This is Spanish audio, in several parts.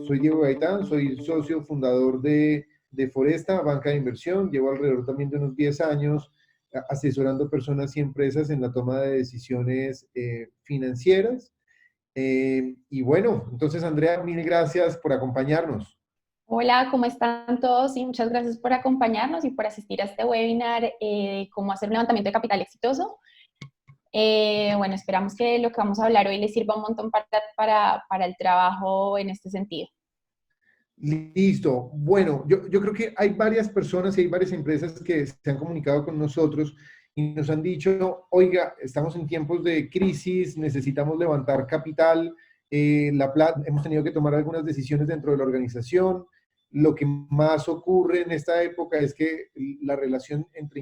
Soy Diego Gaitán, soy socio fundador de Foresta, banca de inversión. Llevo alrededor también de unos 10 años asesorando personas y empresas en la toma de decisiones financieras. Y bueno, entonces Andrea, mil gracias por acompañarnos. Hola, ¿cómo están todos? Y muchas gracias por acompañarnos y por asistir a este webinar de cómo hacer un levantamiento de capital exitoso. Bueno, esperamos que lo que vamos a hablar hoy les sirva un montón para el trabajo en este sentido. Listo. Bueno, yo creo que hay varias personas y hay varias empresas que se han comunicado con nosotros y nos han dicho, oiga, estamos en tiempos de crisis, necesitamos levantar capital, hemos tenido que tomar algunas decisiones dentro de la organización. Lo que más ocurre en esta época es que la relación entre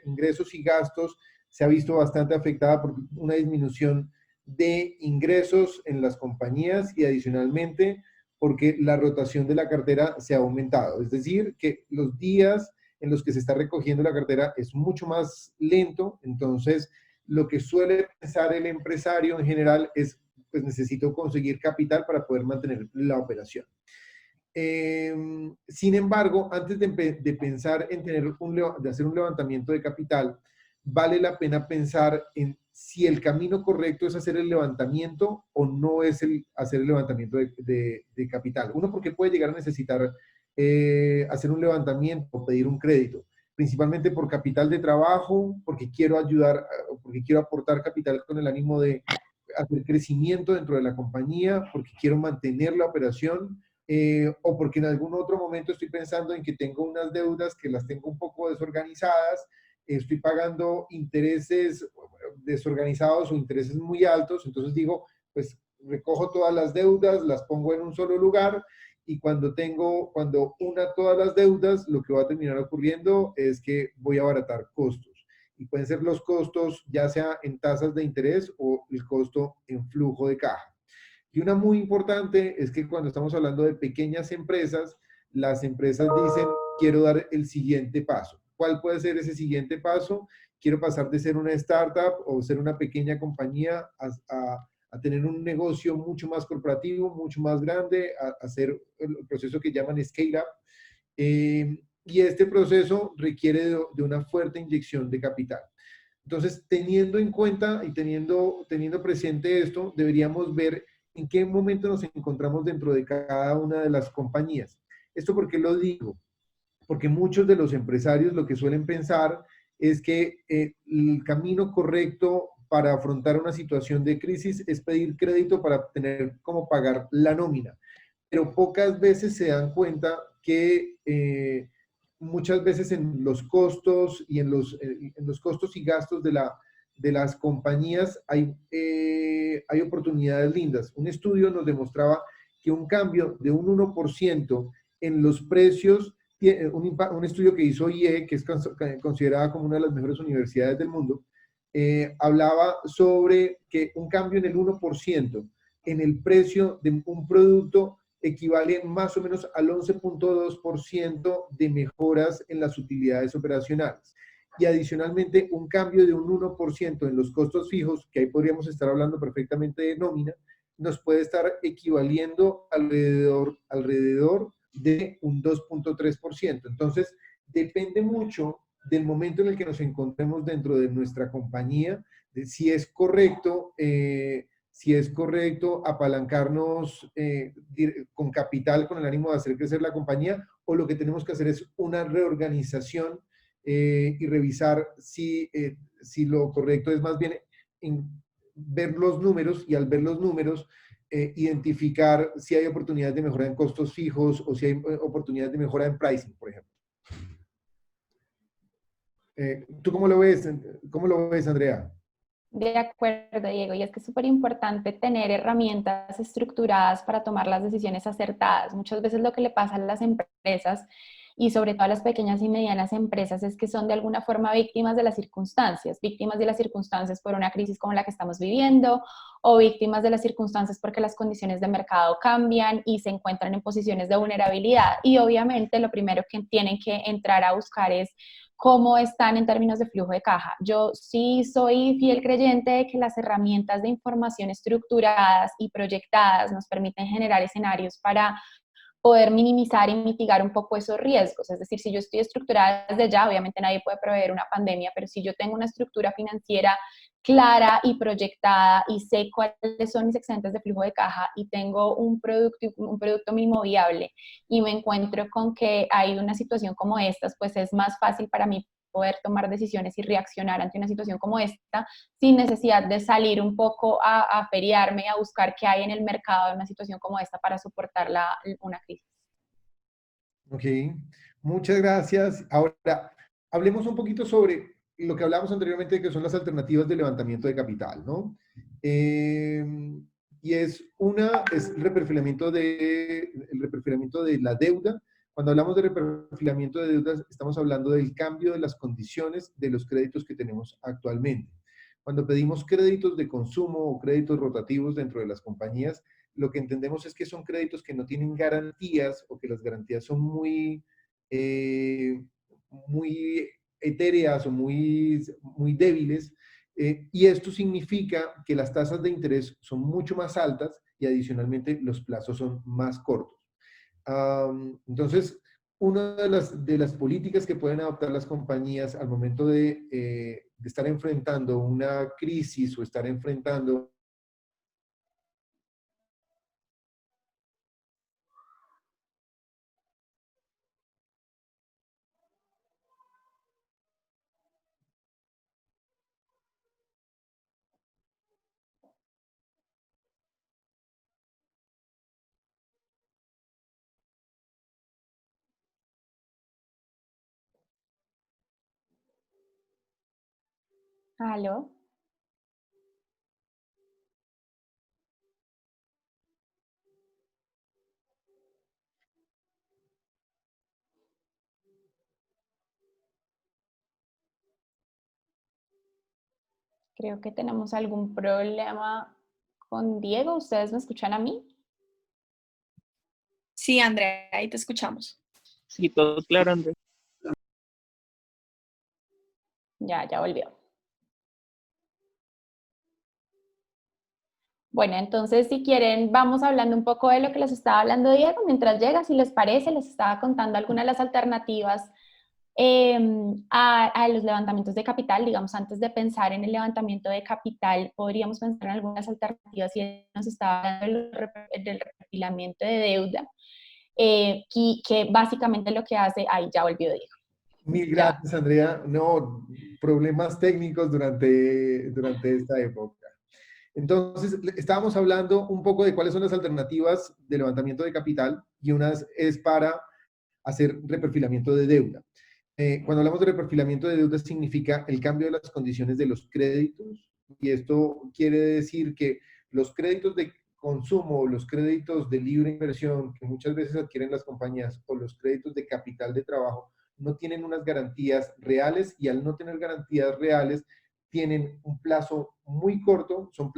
ingresos y gastos se ha visto bastante afectada por una disminución de ingresos en las compañías y adicionalmente porque la rotación de la cartera se ha aumentado. Es decir, que los días en los que se está recogiendo la cartera es mucho más lento, entonces lo que suele pensar el empresario en general es, pues necesito conseguir capital para poder mantener la operación. Sin embargo, antes de pensar en de hacer un levantamiento de capital, vale la pena pensar en si el camino correcto es hacer el levantamiento o no es hacer el levantamiento de capital. Uno, porque puede llegar a necesitar hacer un levantamiento o pedir un crédito, principalmente por capital de trabajo, porque quiero ayudar, porque quiero aportar capital con el ánimo de hacer crecimiento dentro de la compañía, porque quiero mantener la operación, o porque en algún otro momento estoy pensando en que tengo unas deudas que las tengo un poco desorganizadas, estoy pagando intereses desorganizados o intereses muy altos, entonces digo, pues recojo todas las deudas, las pongo en un solo lugar y cuando una todas las deudas, lo que va a terminar ocurriendo es que voy a abaratar costos. Y pueden ser los costos ya sea en tasas de interés o el costo en flujo de caja. Y una muy importante es que cuando estamos hablando de pequeñas empresas, las empresas dicen, quiero dar el siguiente paso. ¿Cuál puede ser ese siguiente paso? Quiero pasar de ser una startup o ser una pequeña compañía a tener un negocio mucho más corporativo, mucho más grande, a hacer el proceso que llaman scale up. Y este proceso requiere de una fuerte inyección de capital. Entonces, teniendo en cuenta y teniendo presente esto, deberíamos ver en qué momento nos encontramos dentro de cada una de las compañías. ¿Esto por qué lo digo? Porque muchos de los empresarios lo que suelen pensar es que el camino correcto para afrontar una situación de crisis es pedir crédito para tener cómo pagar la nómina. Pero pocas veces se dan cuenta que muchas veces en los costos y en los costos y gastos de las compañías hay oportunidades lindas. Un estudio nos demostraba que un cambio de un 1% en los precios, un estudio que hizo IE, que es considerada como una de las mejores universidades del mundo, hablaba sobre que un cambio en el 1% en el precio de un producto equivale más o menos al 11.2% de mejoras en las utilidades operacionales. Y adicionalmente, un cambio de un 1% en los costos fijos, que ahí podríamos estar hablando perfectamente de nómina, nos puede estar equivaliendo alrededor de un 2.3%. Entonces, depende mucho del momento en el que nos encontremos dentro de nuestra compañía, de si es correcto apalancarnos con capital con el ánimo de hacer crecer la compañía o lo que tenemos que hacer es una reorganización y revisar si lo correcto es más bien ver los números y al ver los números identificar si hay oportunidades de mejora en costos fijos o si hay oportunidades de mejora en pricing, por ejemplo. ¿Tú cómo lo ves? ¿Cómo lo ves, Andrea? De acuerdo, Diego, y es que es súper importante tener herramientas estructuradas para tomar las decisiones acertadas. Muchas veces lo que le pasa a las empresas y sobre todo a las pequeñas y medianas empresas es que son de alguna forma víctimas de las circunstancias por una crisis como la que estamos viviendo o víctimas de las circunstancias porque las condiciones de mercado cambian y se encuentran en posiciones de vulnerabilidad. Y obviamente lo primero que tienen que entrar a buscar es cómo están en términos de flujo de caja. Yo sí soy fiel creyente de que las herramientas de información estructuradas y proyectadas nos permiten generar escenarios para poder minimizar y mitigar un poco esos riesgos. Es decir, si yo estoy estructurada desde ya, obviamente nadie puede prever una pandemia, pero si yo tengo una estructura financiera clara y proyectada y sé cuáles son mis excedentes de flujo de caja y tengo un producto mínimo viable y me encuentro con que hay una situación como esta, pues es más fácil para mí poder tomar decisiones y reaccionar ante una situación como esta sin necesidad de salir un poco a feriarme, a buscar qué hay en el mercado de una situación como esta para soportar una crisis. Ok, muchas gracias. Ahora, hablemos un poquito sobre lo que hablamos anteriormente, que son las alternativas de levantamiento de capital, ¿no? Eh, y es el reperfilamiento de la deuda. Cuando hablamos de reperfilamiento de deudas, estamos hablando del cambio de las condiciones de los créditos que tenemos actualmente. Cuando pedimos créditos de consumo o créditos rotativos dentro de las compañías, lo que entendemos es que son créditos que no tienen garantías o que las garantías son muy etéreas o muy débiles. Y esto significa que las tasas de interés son mucho más altas y adicionalmente los plazos son más cortos. Entonces, una de las políticas que pueden adoptar las compañías al momento de estar enfrentando una crisis o estar enfrentando ¿Aló? Creo que tenemos algún problema con Diego. ¿Ustedes me escuchan a mí? Sí, Andrea, ahí te escuchamos. Sí, todo claro, Andrés. Ya volvió. Bueno, entonces si quieren, vamos hablando un poco de lo que les estaba hablando Diego. Mientras llega, si les parece, les estaba contando algunas de las alternativas a los levantamientos de capital. Digamos, antes de pensar en el levantamiento de capital, podríamos pensar en algunas alternativas y nos estaba hablando del refilamiento de deuda, que básicamente lo que hace, ahí ya volvió Diego. Mil Ya. gracias, Andrea. No, problemas técnicos durante esta época. Entonces, estábamos hablando un poco de cuáles son las alternativas de levantamiento de capital y unas es para hacer reperfilamiento de deuda. Cuando hablamos de reperfilamiento de deuda significa el cambio de las condiciones de los créditos y esto quiere decir que los créditos de consumo, los créditos de libre inversión que muchas veces adquieren las compañías o los créditos de capital de trabajo no tienen unas garantías reales y al no tener garantías reales tienen un plazo muy corto, son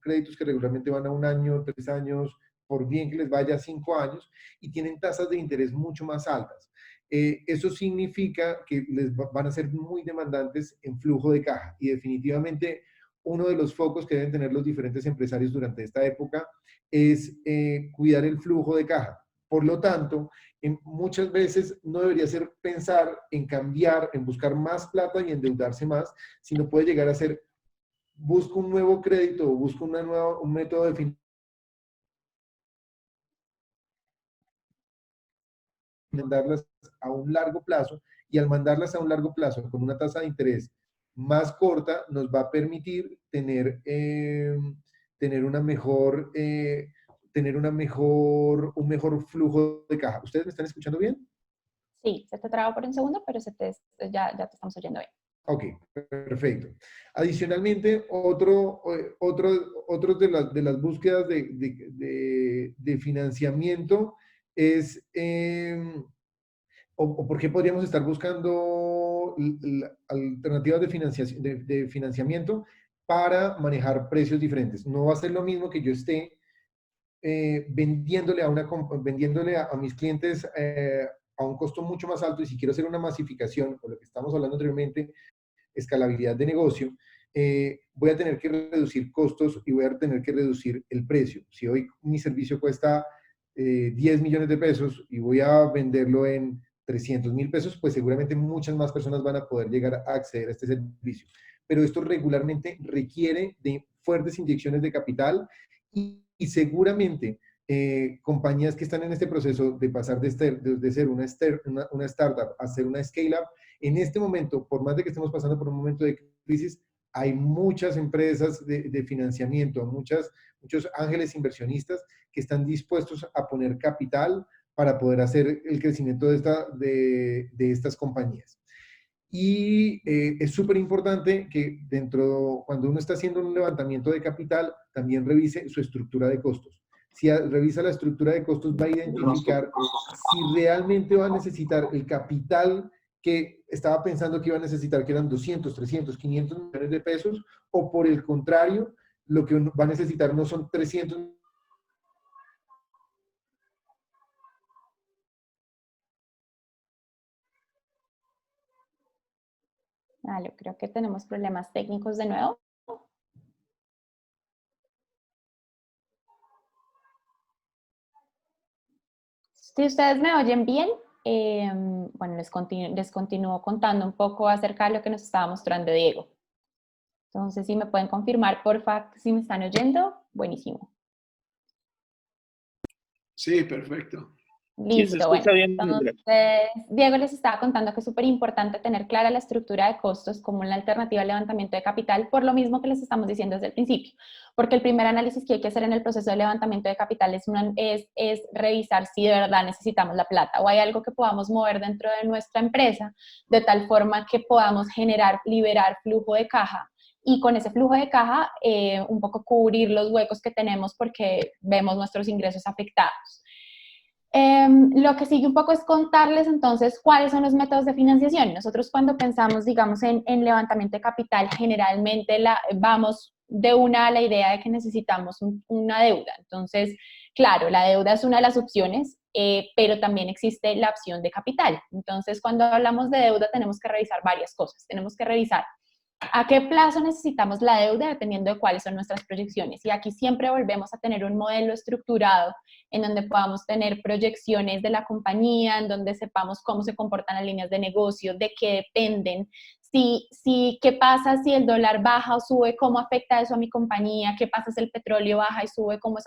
créditos que regularmente van a 1 año, 3 años, por bien que les vaya 5 años, y tienen tasas de interés mucho más altas. Eso significa que van a ser muy demandantes en flujo de caja y definitivamente uno de los focos que deben tener los diferentes empresarios durante esta época es cuidar el flujo de caja. Por lo tanto, muchas veces no debería ser pensar en cambiar, en buscar más plata y endeudarse más, sino puede llegar a ser busco un nuevo crédito o busco un método de mandarlas a un largo plazo y al mandarlas a un largo plazo con una tasa de interés más corta nos va a permitir un mejor flujo de caja. ¿Ustedes me están escuchando bien? Sí, se te traba por un segundo, pero ya te estamos oyendo bien. Ok, perfecto. Adicionalmente, otro de las búsquedas de financiamiento es o por qué podríamos estar buscando alternativas de financiamiento para manejar precios diferentes. No va a ser lo mismo que yo esté vendiéndole a mis clientes a un costo mucho más alto y si quiero hacer una masificación, o lo que estamos hablando anteriormente, escalabilidad de negocio, voy a tener que reducir costos y voy a tener que reducir el precio. Si hoy mi servicio cuesta 10 millones de pesos y voy a venderlo en 300.000 pesos, pues seguramente muchas más personas van a poder llegar a acceder a este servicio. Pero esto regularmente requiere de fuertes inyecciones de capital y seguramente compañías que están en este proceso de pasar de ser una startup a ser una scale-up, en este momento, por más de que estemos pasando por un momento de crisis, hay muchas empresas de financiamiento, muchos ángeles inversionistas que están dispuestos a poner capital para poder hacer el crecimiento de estas compañías. Y es súper importante que cuando uno está haciendo un levantamiento de capital, también revise su estructura de costos. Si revisa la estructura de costos, va a identificar si realmente va a necesitar el capital que estaba pensando que iba a necesitar, que eran 200, 300, 500 millones de pesos, o por el contrario, lo que va a necesitar no son 300. Vale, creo que tenemos problemas técnicos de nuevo. Si ustedes me oyen bien, bueno, les continúo contando un poco acerca de lo que nos estaba mostrando Diego. Entonces, si me pueden confirmar, porfa, si me están oyendo, buenísimo. Sí, perfecto. Sí, se Listo, bueno. escucha bien, Andrea. Entonces, Diego les estaba contando que es súper importante tener clara la estructura de costos como una alternativa al levantamiento de capital, por lo mismo que les estamos diciendo desde el principio. Porque el primer análisis que hay que hacer en el proceso de levantamiento de capital es revisar si de verdad necesitamos la plata o hay algo que podamos mover dentro de nuestra empresa de tal forma que podamos liberar flujo de caja y con ese flujo de caja un poco cubrir los huecos que tenemos porque vemos nuestros ingresos afectados. Lo que sigue un poco es contarles entonces cuáles son los métodos de financiación. Nosotros cuando pensamos, digamos, en levantamiento de capital, generalmente vamos de una a la idea de que necesitamos una deuda. Entonces, claro, la deuda es una de las opciones, pero también existe la opción de capital. Entonces, cuando hablamos de deuda tenemos que revisar varias cosas. Tenemos que revisar ¿a qué plazo necesitamos la deuda? Dependiendo de cuáles son nuestras proyecciones. Y aquí siempre volvemos a tener un modelo estructurado en donde podamos tener proyecciones de la compañía, en donde sepamos cómo se comportan las líneas de negocio, de qué dependen, qué pasa si el dólar baja o sube, cómo afecta eso a mi compañía, qué pasa si el petróleo baja y sube, cómo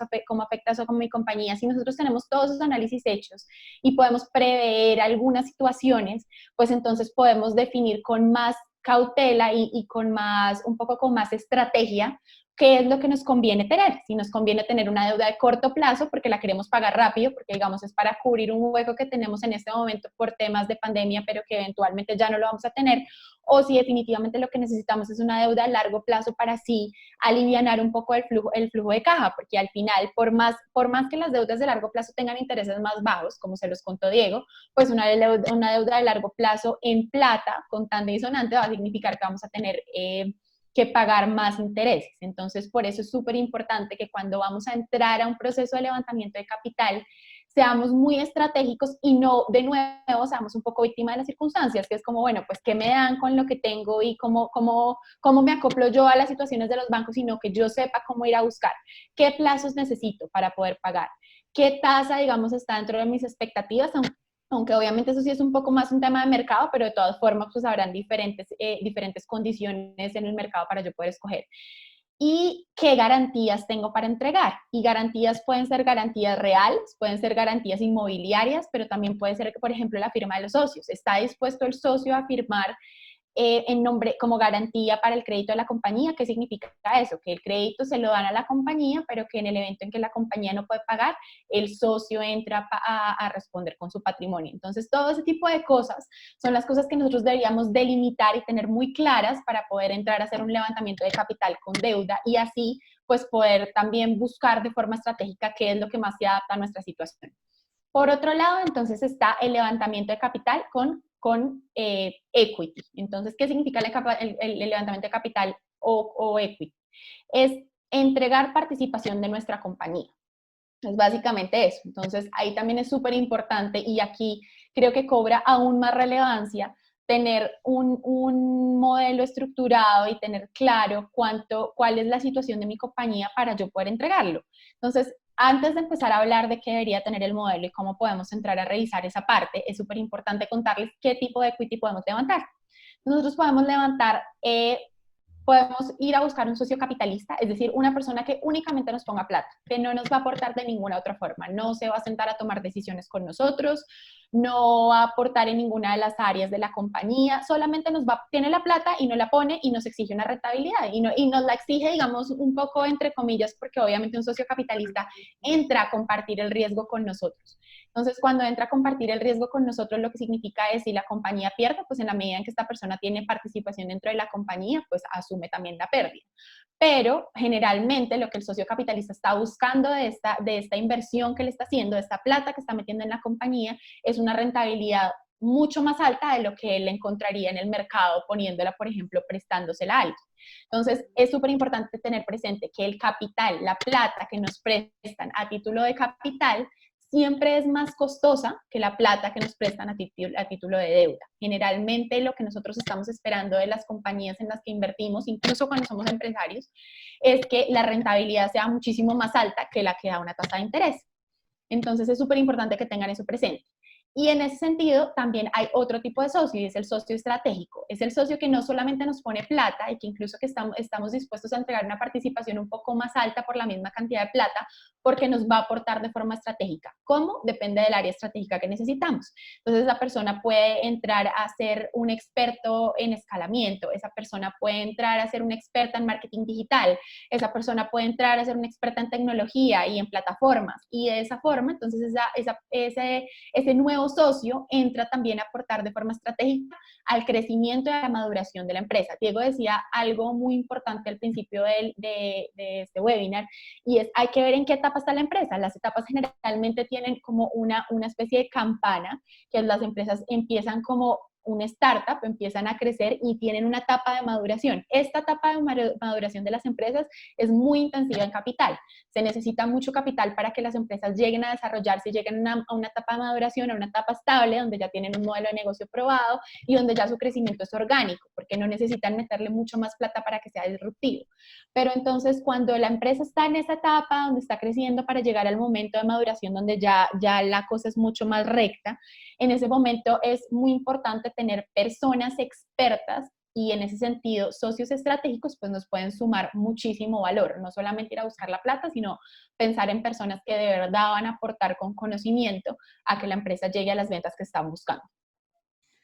afecta eso a mi compañía. Si nosotros tenemos todos esos análisis hechos y podemos prever algunas situaciones, pues entonces podemos definir con más cautela y un poco con más estrategia, qué es lo que nos conviene tener. Si nos conviene tener una deuda de corto plazo porque la queremos pagar rápido, porque digamos es para cubrir un hueco que tenemos en este momento por temas de pandemia, pero que eventualmente ya no lo vamos a tener, o si definitivamente lo que necesitamos es una deuda a largo plazo para así alivianar un poco el flujo de caja, porque al final, por más que las deudas de largo plazo tengan intereses más bajos, como se los contó Diego, pues una deuda de largo plazo en plata, contante y sonante, va a significar que vamos a tener que pagar más intereses. Entonces, por eso es súper importante que cuando vamos a entrar a un proceso de levantamiento de capital, seamos muy estratégicos y no, de nuevo, seamos un poco víctima de las circunstancias, que es como, bueno, pues, ¿qué me dan con lo que tengo y cómo me acoplo yo a las situaciones de los bancos? Sino que yo sepa cómo ir a buscar qué plazos necesito para poder pagar, qué tasa, digamos, está dentro de mis expectativas, aunque obviamente eso sí es un poco más un tema de mercado, pero de todas formas pues habrán diferentes condiciones en el mercado para yo poder escoger. Y qué garantías tengo para entregar. Y garantías pueden ser garantías reales, pueden ser garantías inmobiliarias, pero también puede ser que, por ejemplo, la firma de los socios. ¿Está dispuesto el socio a firmar en nombre, como garantía para el crédito de la compañía? ¿Qué significa eso? Que el crédito se lo dan a la compañía, pero que en el evento en que la compañía no puede pagar, el socio entra a responder con su patrimonio. Entonces, todo ese tipo de cosas son las cosas que nosotros deberíamos delimitar y tener muy claras para poder entrar a hacer un levantamiento de capital con deuda y así, pues, poder también buscar de forma estratégica qué es lo que más se adapta a nuestra situación. Por otro lado, entonces está el levantamiento de capital con equity. Entonces, ¿qué significa el levantamiento de capital o equity? Es entregar participación de nuestra compañía. Es básicamente eso. Entonces, ahí también es súper importante y aquí creo que cobra aún más relevancia tener un modelo estructurado y tener claro cuál es la situación de mi compañía para yo poder entregarlo. Entonces, antes de empezar a hablar de qué debería tener el modelo y cómo podemos entrar a revisar esa parte, es súper importante contarles qué tipo de equity podemos levantar. Nosotros podemos levantar podemos ir a buscar un socio capitalista, es decir, una persona que únicamente nos ponga plata, que no nos va a aportar de ninguna otra forma, no se va a sentar a tomar decisiones con nosotros, no va a aportar en ninguna de las áreas de la compañía, solamente tiene la plata y no la pone y nos exige una rentabilidad y nos la exige, digamos, un poco entre comillas, porque obviamente un socio capitalista entra a compartir el riesgo con nosotros. Entonces, cuando entra a compartir el riesgo con nosotros, lo que significa es si la compañía pierde, pues en la medida en que esta persona tiene participación dentro de la compañía, pues asume también la pérdida. Pero generalmente lo que el socio capitalista está buscando de esta inversión que le está haciendo, de esta plata que está metiendo en la compañía, es una rentabilidad mucho más alta de lo que él encontraría en el mercado poniéndola, por ejemplo, prestándosela a alguien. Entonces, es súper importante tener presente que el capital, la plata que nos prestan a título de capital, siempre es más costosa que la plata que nos prestan a título de deuda. Generalmente lo que nosotros estamos esperando de las compañías en las que invertimos, incluso cuando somos empresarios, es que la rentabilidad sea muchísimo más alta que la que da una tasa de interés. Entonces es súper importante que tengan eso presente. Y en ese sentido también hay otro tipo de socio y es el socio estratégico. Es el socio que no solamente nos pone plata y que incluso que estamos dispuestos a entregar una participación un poco más alta por la misma cantidad de plata porque nos va a aportar de forma estratégica. ¿Cómo? Depende del área estratégica que necesitamos. Entonces esa persona puede entrar a ser un experto en escalamiento, esa persona puede entrar a ser una experta en marketing digital, esa persona puede entrar a ser una experta en tecnología y en plataformas. Y de esa forma, entonces ese nuevo socio entra también a aportar de forma estratégica al crecimiento y a la maduración de la empresa. Diego decía algo muy importante al principio de este webinar y es, hay que ver en qué etapa está la empresa. Las etapas generalmente tienen como una especie de campana, que las empresas empiezan como una startup, empiezan a crecer y tienen una etapa de maduración. Esta etapa de maduración de las empresas es muy intensiva en capital. Se necesita mucho capital para que las empresas lleguen a desarrollarse, lleguen a una etapa de maduración, a una etapa estable, donde ya tienen un modelo de negocio probado y donde ya su crecimiento es orgánico, porque no necesitan meterle mucho más plata para que sea disruptivo. Pero entonces, cuando la empresa está en esa etapa, donde está creciendo para llegar al momento de maduración, donde ya la cosa es mucho más recta, en ese momento es muy importante tener personas expertas y en ese sentido socios estratégicos pues nos pueden sumar muchísimo valor, no solamente ir a buscar la plata, sino pensar en personas que de verdad van a aportar con conocimiento a que la empresa llegue a las ventas que están buscando.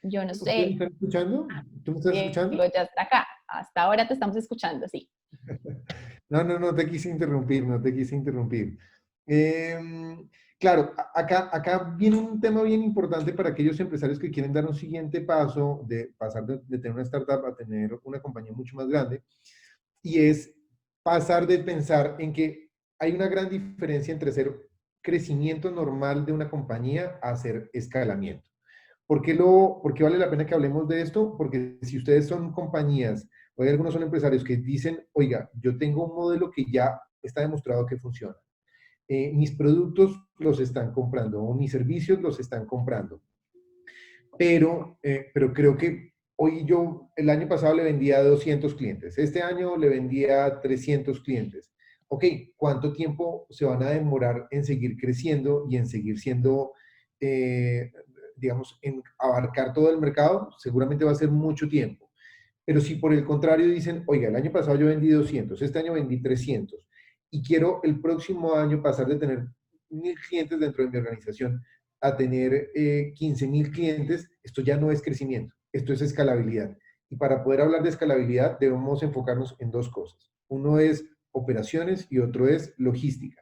Yo no ¿Ustedes me sé, están escuchando? ¿Tú me estás escuchando? Diego ya está acá, hasta ahora te estamos escuchando, sí. No, no, no te quise interrumpir, no te quise interrumpir. Claro, acá viene un tema bien importante para aquellos empresarios que quieren dar un siguiente paso de pasar de tener una startup a tener una compañía mucho más grande, y es pasar de pensar en que hay una gran diferencia entre ser crecimiento normal de una compañía a hacer escalamiento. ¿Por qué vale la pena que hablemos de esto? Porque si ustedes son compañías, o hay algunos son empresarios que dicen, oiga, yo tengo un modelo que ya está demostrado que funciona. Mis productos los están comprando o mis servicios los están comprando. Pero creo que hoy yo, el año pasado le vendía a 200 clientes, este año le vendía a 300 clientes. Ok, ¿cuánto tiempo se van a demorar en seguir creciendo y en seguir siendo, digamos, en abarcar todo el mercado? Seguramente va a ser mucho tiempo. Pero si por el contrario dicen, oiga, el año pasado yo vendí 200, este año vendí 300 y quiero el próximo año pasar de tener 1000 clientes dentro de mi organización a tener 15.000 clientes, esto ya no es crecimiento, esto es escalabilidad. Y para poder hablar de escalabilidad debemos enfocarnos en dos cosas. Uno es operaciones y otro es logística.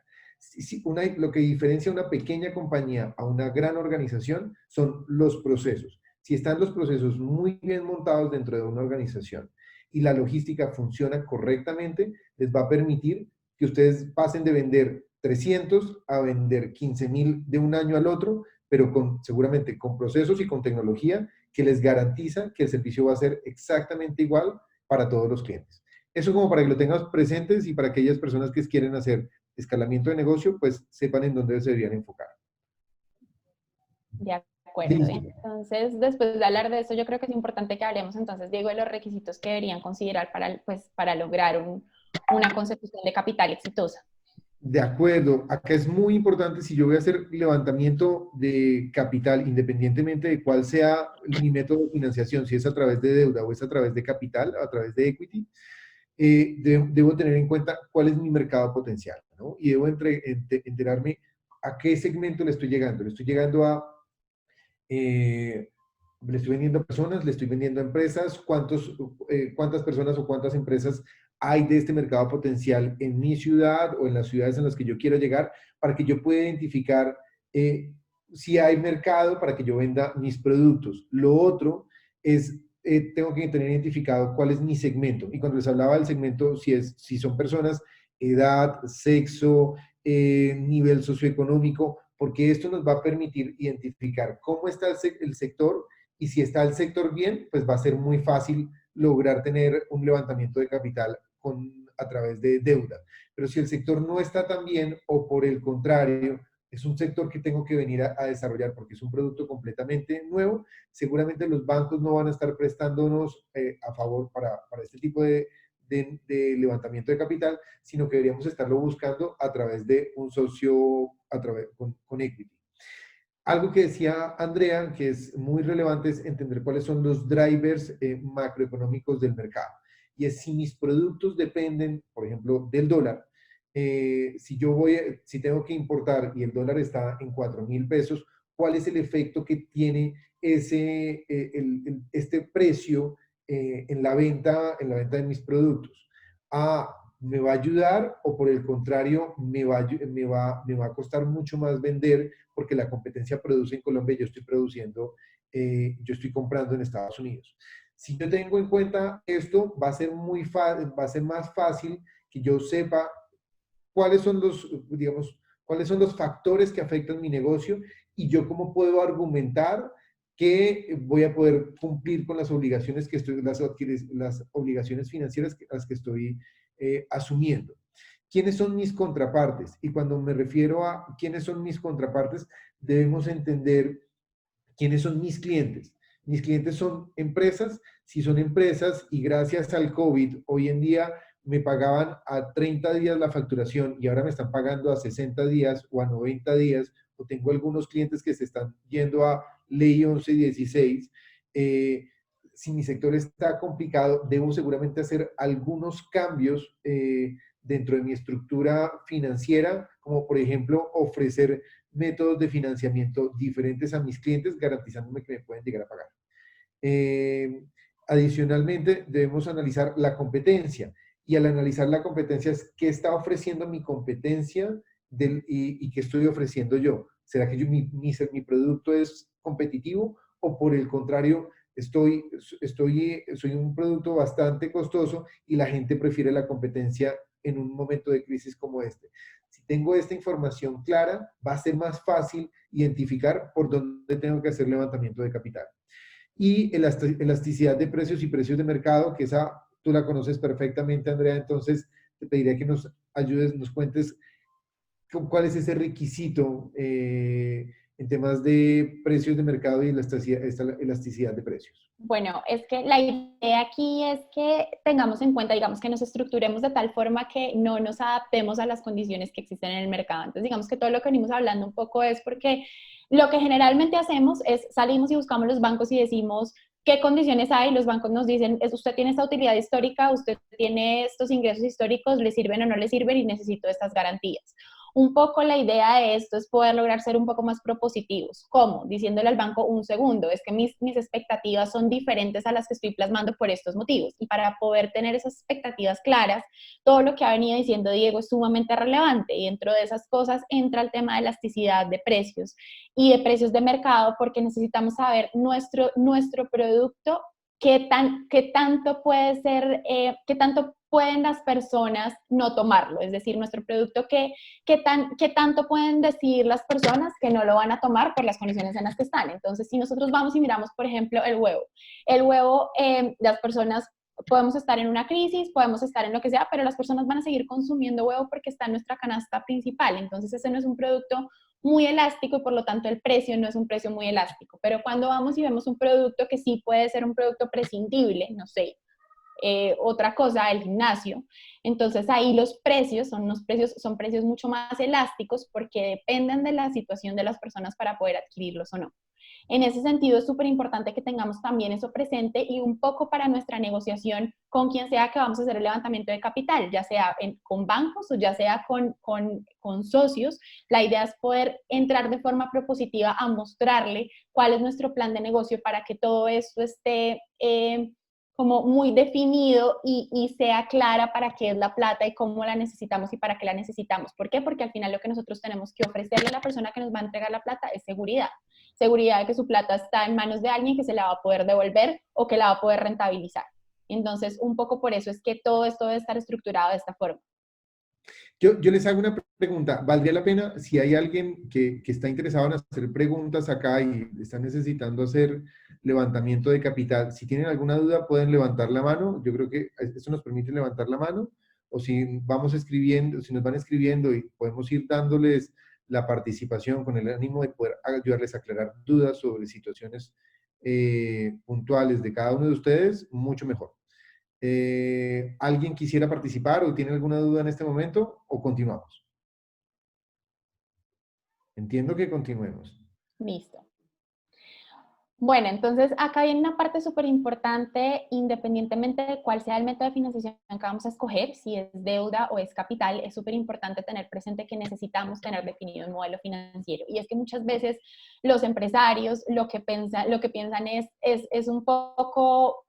Lo que diferencia una pequeña compañía a una gran organización son los procesos. Si están los procesos muy bien montados dentro de una organización y la logística funciona correctamente, les va a permitir que ustedes pasen de vender 300 a vender 15.000 de un año al otro, pero seguramente con procesos y con tecnología que les garantiza que el servicio va a ser exactamente igual para todos los clientes. Eso como para que lo tengas presentes y para aquellas personas que quieren hacer escalamiento de negocio, pues sepan en dónde se deberían enfocar. De acuerdo. Listo. Entonces, después de hablar de eso, yo creo que es importante que hablemos entonces, Diego, de los requisitos que deberían considerar para, pues, para lograr una consecución de capital exitosa. De acuerdo, acá es muy importante si yo voy a hacer levantamiento de capital, independientemente de cuál sea mi método de financiación, si es a través de deuda o es a través de capital, a través de equity, debo tener en cuenta cuál es mi mercado potencial, ¿no? Y debo enterarme a qué segmento le estoy llegando. Le estoy llegando a, le estoy vendiendo a personas, le estoy vendiendo a empresas, cuántas personas o cuántas empresas hay de este mercado potencial en mi ciudad o en las ciudades en las que yo quiero llegar, para que yo pueda identificar si hay mercado para que yo venda mis productos. Lo otro es, tengo que tener identificado cuál es mi segmento. Y cuando les hablaba del segmento, si son personas, edad, sexo, nivel socioeconómico, porque esto nos va a permitir identificar cómo está el sector, y si está el sector bien, pues va a ser muy fácil lograr tener un levantamiento de capital a través de deuda. Pero si el sector no está tan bien, o por el contrario, es un sector que tengo que venir a desarrollar porque es un producto completamente nuevo, seguramente los bancos no van a estar prestándonos a favor para este tipo de levantamiento de capital, sino que deberíamos estarlo buscando a través de un socio, con equity. Algo que decía Andrea, que es muy relevante, es entender cuáles son los drivers macroeconómicos del mercado. Y es si mis productos dependen, por ejemplo, del dólar. Si tengo que importar y el dólar está en 4.000 pesos, ¿cuál es el efecto que tiene este precio en la venta de mis productos? ¿Me va a ayudar, o por el contrario, me va a costar mucho más vender porque la competencia produce en Colombia y yo estoy produciendo, yo estoy comprando en Estados Unidos? Si yo tengo en cuenta esto, va a ser más fácil que yo sepa cuáles son cuáles son los factores que afectan mi negocio, y yo cómo puedo argumentar que voy a poder cumplir con las obligaciones las obligaciones financieras a las que estoy asumiendo. ¿Quiénes son mis contrapartes? Y cuando me refiero a quiénes son mis contrapartes, debemos entender quiénes son mis clientes. Mis clientes son empresas. Si son empresas y gracias al COVID hoy en día me pagaban a 30 días la facturación y ahora me están pagando a 60 días o a 90 días, o tengo algunos clientes que se están yendo a ley 1116, si mi sector está complicado, debo seguramente hacer algunos cambios dentro de mi estructura financiera, como por ejemplo ofrecer métodos de financiamiento diferentes a mis clientes, garantizándome que me pueden llegar a pagar. Adicionalmente, debemos analizar la competencia. Y al analizar la competencia es qué está ofreciendo mi competencia y qué estoy ofreciendo yo. ¿Será que mi producto es competitivo, o por el contrario, soy un producto bastante costoso y la gente prefiere la competencia en un momento de crisis como este? Si tengo esta información clara, va a ser más fácil identificar por dónde tengo que hacer levantamiento de capital. Y elasticidad de precios y precios de mercado, que esa tú la conoces perfectamente, Andrea, entonces te pediría que nos ayudes, nos cuentes cuál es ese requisito en temas de precios de mercado y esta elasticidad de precios. Bueno, es que la idea aquí es que tengamos en cuenta, digamos, que nos estructuremos de tal forma que no nos adaptemos a las condiciones que existen en el mercado. Entonces, digamos que todo lo que venimos hablando un poco es porque lo que generalmente hacemos es salimos y buscamos los bancos y decimos qué condiciones hay. Los bancos nos dicen, usted tiene esta utilidad histórica, usted tiene estos ingresos históricos, le sirven o no le sirven y necesito estas garantías. Un poco la idea de esto es poder lograr ser un poco más propositivos. ¿Cómo? Diciéndole al banco, un segundo, es que mis expectativas son diferentes a las que estoy plasmando por estos motivos. Y para poder tener esas expectativas claras, todo lo que ha venido diciendo Diego es sumamente relevante. Y dentro de esas cosas entra el tema de elasticidad de precios y de precios de mercado, porque necesitamos saber nuestro producto, qué tanto puede ser, qué tanto pueden las personas no tomarlo, es decir, nuestro producto, qué tanto pueden decidir las personas que no lo van a tomar por las condiciones en las que están. Entonces, si nosotros vamos y miramos, por ejemplo, el huevo, las personas podemos estar en una crisis, podemos estar en lo que sea, pero las personas van a seguir consumiendo huevo porque está en nuestra canasta principal. Entonces ese no es un producto muy elástico y por lo tanto el precio no es un precio muy elástico. Pero cuando vamos y vemos un producto que sí puede ser un producto prescindible, no sé, otra cosa, el gimnasio, entonces ahí los precios son precios mucho más elásticos porque dependen de la situación de las personas para poder adquirirlos o no. En ese sentido, es súper importante que tengamos también eso presente y un poco para nuestra negociación con quien sea que vamos a hacer el levantamiento de capital, ya sea con bancos o ya sea con socios. La idea es poder entrar de forma propositiva a mostrarle cuál es nuestro plan de negocio para que todo esto esté como muy definido y sea clara para qué es la plata y cómo la necesitamos y para qué la necesitamos. ¿Por qué? Porque al final lo que nosotros tenemos que ofrecerle a la persona que nos va a entregar la plata es seguridad. Seguridad de que su plata está en manos de alguien que se la va a poder devolver o que la va a poder rentabilizar. Entonces, un poco por eso es que todo esto debe estar estructurado de esta forma. Yo les hago una pregunta. ¿Valdría la pena si hay alguien que está interesado en hacer preguntas acá y está necesitando hacer levantamiento de capital? Si tienen alguna duda, pueden levantar la mano. Yo creo que eso nos permite levantar la mano. O si vamos escribiendo, si nos van escribiendo y podemos ir dándoles la participación con el ánimo de poder ayudarles a aclarar dudas sobre situaciones puntuales de cada uno de ustedes, mucho mejor. ¿Alguien quisiera participar o tiene alguna duda en este momento o continuamos? Entiendo que continuemos. Listo. Bueno, entonces acá viene una parte súper importante, independientemente de cuál sea el método de financiación que vamos a escoger, si es deuda o es capital, es súper importante tener presente que necesitamos tener definido un modelo financiero. Y es que muchas veces los empresarios lo que piensan es un poco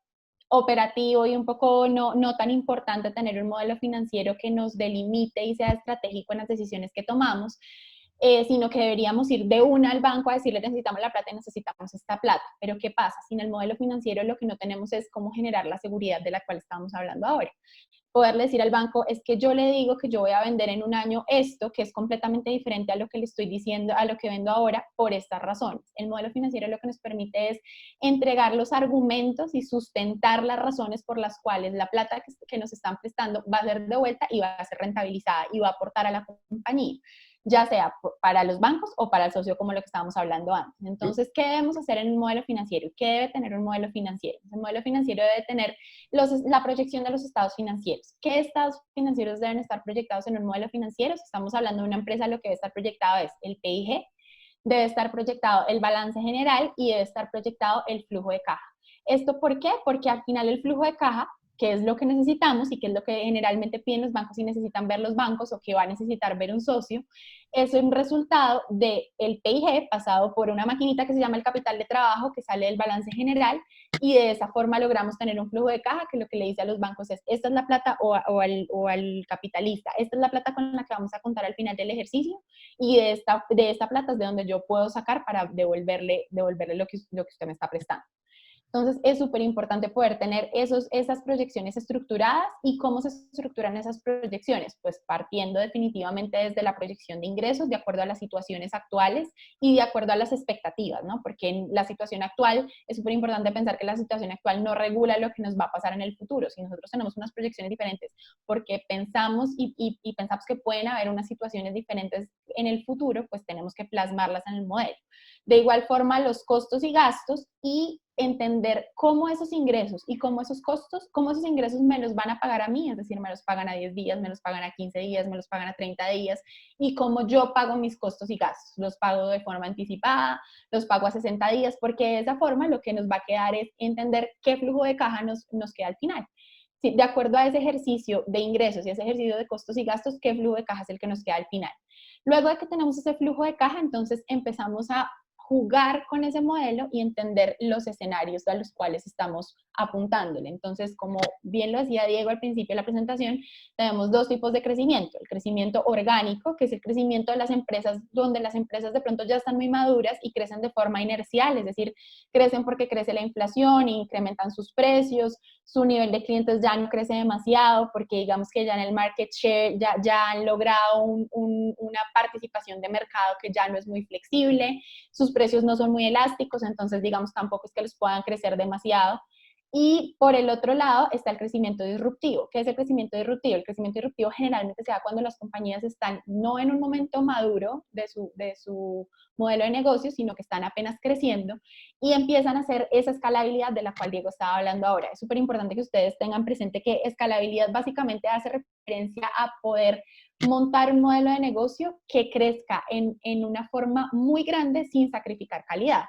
operativo y un poco no tan importante tener un modelo financiero que nos delimite y sea estratégico en las decisiones que tomamos. Sino que deberíamos ir de una al banco a decirle necesitamos la plata y necesitamos esta plata. Pero ¿qué pasa? Sin el modelo financiero lo que no tenemos es cómo generar la seguridad de la cual estamos hablando ahora. Poderle decir al banco, es que yo le digo que yo voy a vender en un año esto, que es completamente diferente a lo que le estoy diciendo, a lo que vendo ahora, por estas razones. El modelo financiero lo que nos permite es entregar los argumentos y sustentar las razones por las cuales la plata que nos están prestando va a ser de vuelta y va a ser rentabilizada y va a aportar a la compañía, ya sea para los bancos o para el socio, como lo que estábamos hablando antes. Entonces, ¿qué debemos hacer en un modelo financiero? ¿Qué debe tener un modelo financiero? El modelo financiero debe tener la proyección de los estados financieros. ¿Qué estados financieros deben estar proyectados en un modelo financiero? Si estamos hablando de una empresa, lo que debe estar proyectado es el PIG, debe estar proyectado el balance general y debe estar proyectado el flujo de caja. ¿Esto por qué? Porque al final el flujo de caja, que es lo que necesitamos y que es lo que generalmente piden los bancos y necesitan ver los bancos o que va a necesitar ver un socio, es un resultado del PIG pasado por una maquinita que se llama el capital de trabajo que sale del balance general y de esa forma logramos tener un flujo de caja que lo que le dice a los bancos es esta es la plata o al capitalista, esta es la plata con la que vamos a contar al final del ejercicio y de esta plata es de donde yo puedo sacar para devolverle lo que usted me está prestando. Entonces, es súper importante poder tener esas proyecciones estructuradas. ¿Y cómo se estructuran esas proyecciones? Pues partiendo definitivamente desde la proyección de ingresos, de acuerdo a las situaciones actuales y de acuerdo a las expectativas, ¿no? Porque en la situación actual es súper importante pensar que la situación actual no regula lo que nos va a pasar en el futuro. Si nosotros tenemos unas proyecciones diferentes porque pensamos y pensamos que pueden haber unas situaciones diferentes en el futuro, pues tenemos que plasmarlas en el modelo. De igual forma, los costos y gastos y entender cómo esos ingresos y cómo esos costos, cómo esos ingresos me los van a pagar a mí, es decir, me los pagan a 10 días, me los pagan a 15 días, me los pagan a 30 días, y cómo yo pago mis costos y gastos. Los pago de forma anticipada, los pago a 60 días, porque de esa forma lo que nos va a quedar es entender qué flujo de caja nos queda al final. Sí, de acuerdo a ese ejercicio de ingresos y ese ejercicio de costos y gastos, qué flujo de caja es el que nos queda al final. Luego de que tenemos ese flujo de caja, entonces empezamos a jugar con ese modelo y entender los escenarios a los cuales estamos apuntándole. Entonces, como bien lo decía Diego al principio de la presentación, tenemos dos tipos de crecimiento. El crecimiento orgánico, que es el crecimiento de las empresas, donde las empresas de pronto ya están muy maduras y crecen de forma inercial, es decir, crecen porque crece la inflación, incrementan sus precios, su nivel de clientes ya no crece demasiado porque digamos que ya en el market share ya han logrado una participación de mercado que ya no es muy flexible, sus precios no son muy elásticos, entonces digamos tampoco es que los puedan crecer demasiado. Y por el otro lado está el crecimiento disruptivo. ¿Qué es el crecimiento disruptivo? El crecimiento disruptivo generalmente se da cuando las compañías están no en un momento maduro de su modelo de negocio, sino que están apenas creciendo y empiezan a hacer esa escalabilidad de la cual Diego estaba hablando ahora. Es súper importante que ustedes tengan presente que escalabilidad básicamente hace referencia a poder montar un modelo de negocio que crezca en una forma muy grande sin sacrificar calidad.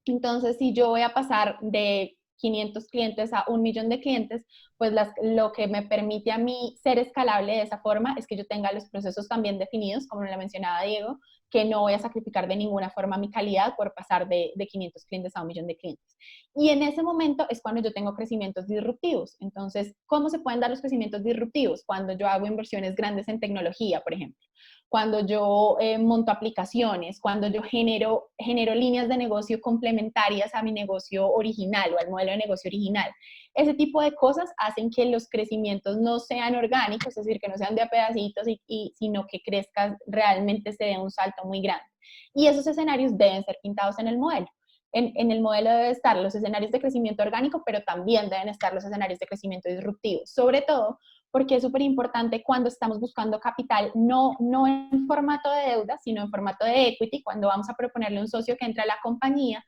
Entonces, si yo voy a pasar de 500 clientes a 1.000.000 de clientes, pues lo que me permite a mí ser escalable de esa forma es que yo tenga los procesos también definidos, como lo mencionaba Diego, que no voy a sacrificar de ninguna forma mi calidad por pasar de 500 clientes a 1.000.000 de clientes. Y en ese momento es cuando yo tengo crecimientos disruptivos. Entonces, ¿cómo se pueden dar los crecimientos disruptivos? Cuando yo hago inversiones grandes en tecnología, por ejemplo. Cuando yo monto aplicaciones, cuando yo genero líneas de negocio complementarias a mi negocio original o al modelo de negocio original. Ese tipo de cosas hacen que los crecimientos no sean orgánicos, es decir, que no sean de a pedacitos, sino que crezcan, realmente se dé un salto muy grande. Y esos escenarios deben ser pintados en el modelo. En el modelo deben estar los escenarios de crecimiento orgánico, pero también deben estar los escenarios de crecimiento disruptivo, sobre todo porque es súper importante cuando estamos buscando capital, no en formato de deuda, sino en formato de equity, cuando vamos a proponerle a un socio que entre a la compañía.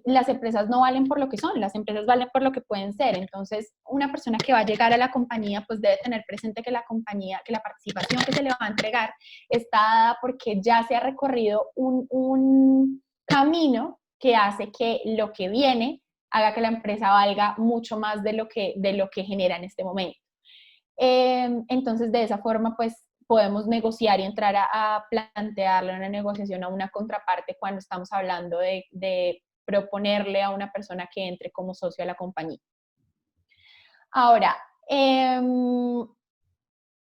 Las empresas no valen por lo que son, las empresas valen por lo que pueden ser. Entonces, una persona que va a llegar a la compañía, pues debe tener presente que la compañía, que la participación que se le va a entregar está dada porque ya se ha recorrido un camino que hace que lo que viene haga que la empresa valga mucho más de lo que genera en este momento. Entonces, de esa forma, pues podemos negociar y entrar a plantearle una negociación a una contraparte cuando estamos hablando de proponerle a una persona que entre como socio a la compañía. Ahora,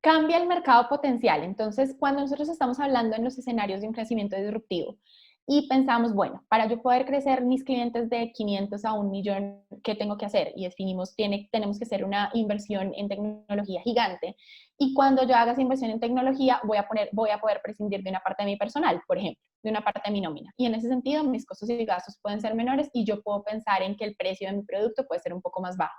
cambia el mercado potencial. Entonces, cuando nosotros estamos hablando en los escenarios de un crecimiento disruptivo y pensamos, bueno, para yo poder crecer mis clientes de 500 a 1.000.000, ¿qué tengo que hacer? Y definimos, tenemos que hacer una inversión en tecnología gigante. Y cuando yo haga esa inversión en tecnología, voy a poder prescindir de una parte de mi personal, por ejemplo, de una parte de mi nómina. Y en ese sentido, mis costos y gastos pueden ser menores y yo puedo pensar en que el precio de mi producto puede ser un poco más bajo.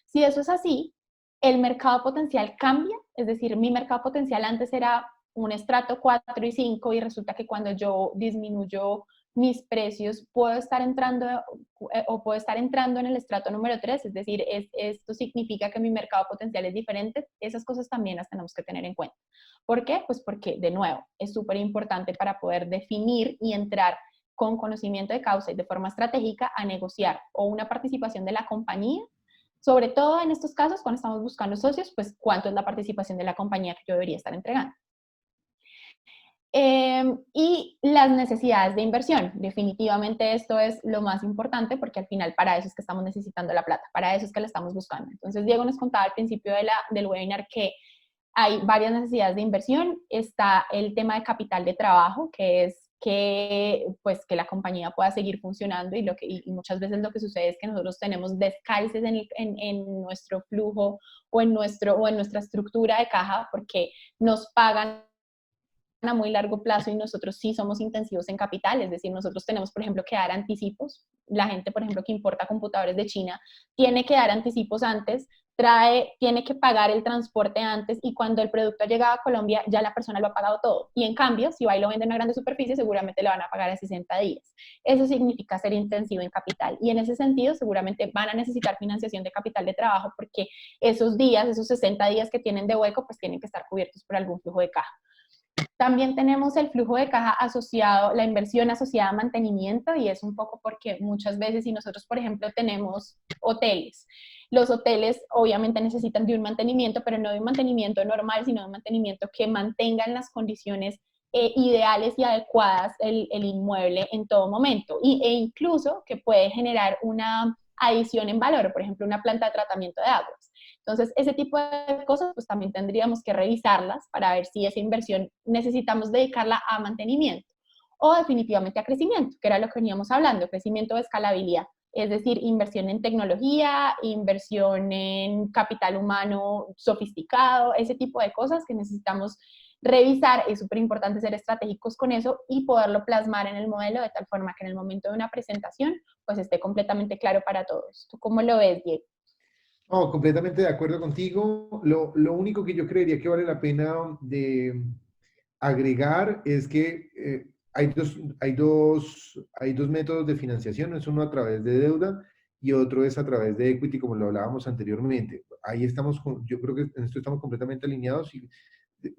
Si eso es así, el mercado potencial cambia, es decir, mi mercado potencial antes era un estrato 4 y 5 y resulta que cuando yo disminuyo mis precios puedo estar entrando en el estrato número 3, es decir, esto significa que mi mercado potencial es diferente. Esas cosas también las tenemos que tener en cuenta. ¿Por qué? Pues porque, de nuevo, es súper importante para poder definir y entrar con conocimiento de causa y de forma estratégica a negociar o una participación de la compañía. Sobre todo en estos casos, cuando estamos buscando socios, pues cuánto es la participación de la compañía que yo debería estar entregando. Y las necesidades de inversión. Definitivamente esto es lo más importante porque al final para eso es que estamos necesitando la plata, para eso es que la estamos buscando. Entonces, Diego nos contaba al principio del webinar que hay varias necesidades de inversión. Está el tema de capital de trabajo, que es que la compañía pueda seguir funcionando y muchas veces lo que sucede es que nosotros tenemos descalces en nuestro flujo o en nuestra estructura de caja porque nos pagan a muy largo plazo y nosotros sí somos intensivos en capital, es decir, nosotros tenemos, por ejemplo, que dar anticipos. La gente, por ejemplo, que importa computadores de China, tiene que dar anticipos antes, tiene que pagar el transporte antes y cuando el producto ha llegado a Colombia ya la persona lo ha pagado todo. Y en cambio, si va y lo vende en una grande superficie, seguramente le van a pagar a 60 días. Eso significa ser intensivo en capital y en ese sentido seguramente van a necesitar financiación de capital de trabajo porque esos días, esos 60 días que tienen de hueco, pues tienen que estar cubiertos por algún flujo de caja. También tenemos el flujo de caja asociado, la inversión asociada a mantenimiento, y es un poco porque muchas veces, si nosotros, por ejemplo, tenemos hoteles, los hoteles obviamente necesitan de un mantenimiento, pero no de un mantenimiento normal, sino de un mantenimiento que mantenga en las condiciones ideales y adecuadas el inmueble en todo momento, e incluso que puede generar una adición en valor, por ejemplo, una planta de tratamiento de aguas. Entonces, ese tipo de cosas, pues también tendríamos que revisarlas para ver si esa inversión necesitamos dedicarla a mantenimiento o definitivamente a crecimiento, que era lo que veníamos hablando, crecimiento de escalabilidad. Es decir, inversión en tecnología, inversión en capital humano sofisticado, ese tipo de cosas que necesitamos revisar, es súper importante ser estratégicos con eso y poderlo plasmar en el modelo de tal forma que en el momento de una presentación pues esté completamente claro para todos. ¿Tú cómo lo ves, Diego? No, completamente de acuerdo contigo. Lo único que yo creería que vale la pena de agregar es que hay dos métodos de financiación. Es uno a través de deuda y otro es a través de equity, como lo hablábamos anteriormente. Ahí estamos, yo creo que en esto estamos completamente alineados y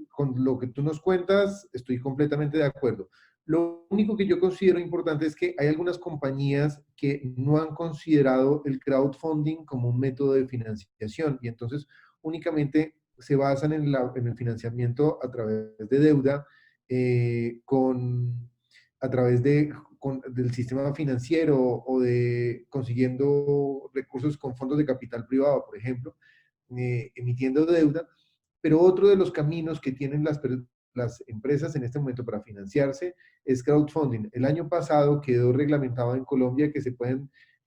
con lo que tú nos cuentas estoy completamente de acuerdo. Lo único que yo considero importante es que hay algunas compañías que no han considerado el crowdfunding como un método de financiación y entonces únicamente se basan en el financiamiento a través de deuda, a través del sistema financiero o de consiguiendo recursos con fondos de capital privado, por ejemplo, emitiendo deuda. Pero otro de los caminos que tienen las empresas en este momento para financiarse es crowdfunding. El año pasado quedó reglamentado en Colombia que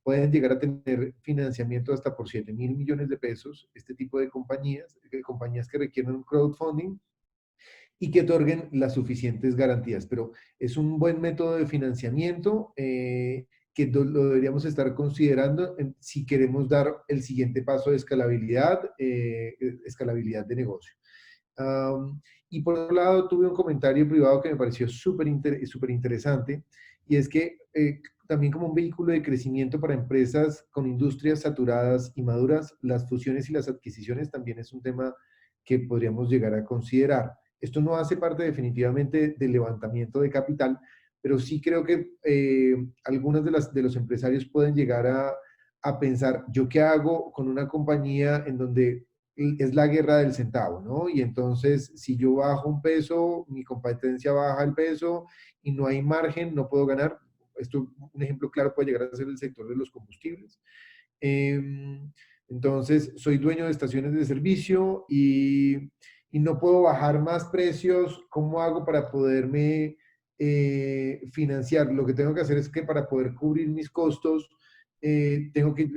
pueden llegar a tener financiamiento hasta por 7.000 millones de pesos, este tipo de compañías que requieren un crowdfunding y que otorguen las suficientes garantías. Pero es un buen método de financiamiento que lo deberíamos estar considerando si queremos dar el siguiente paso de escalabilidad de negocio. Y por otro lado, tuve un comentario privado que me pareció súper interesante, y es que también como un vehículo de crecimiento para empresas con industrias saturadas y maduras, las fusiones y las adquisiciones también es un tema que podríamos llegar a considerar. Esto no hace parte definitivamente del levantamiento de capital, pero sí creo que algunos de los empresarios pueden llegar a pensar, ¿yo qué hago con una compañía en donde es la guerra del centavo, ¿no? Y entonces, si yo bajo un peso, mi competencia baja el peso y no hay margen, no puedo ganar? Esto, un ejemplo claro puede llegar a ser el sector de los combustibles. Entonces, soy dueño de estaciones de servicio y no puedo bajar más precios. ¿Cómo hago para poderme financiar? Lo que tengo que hacer es que para poder cubrir mis costos, tengo que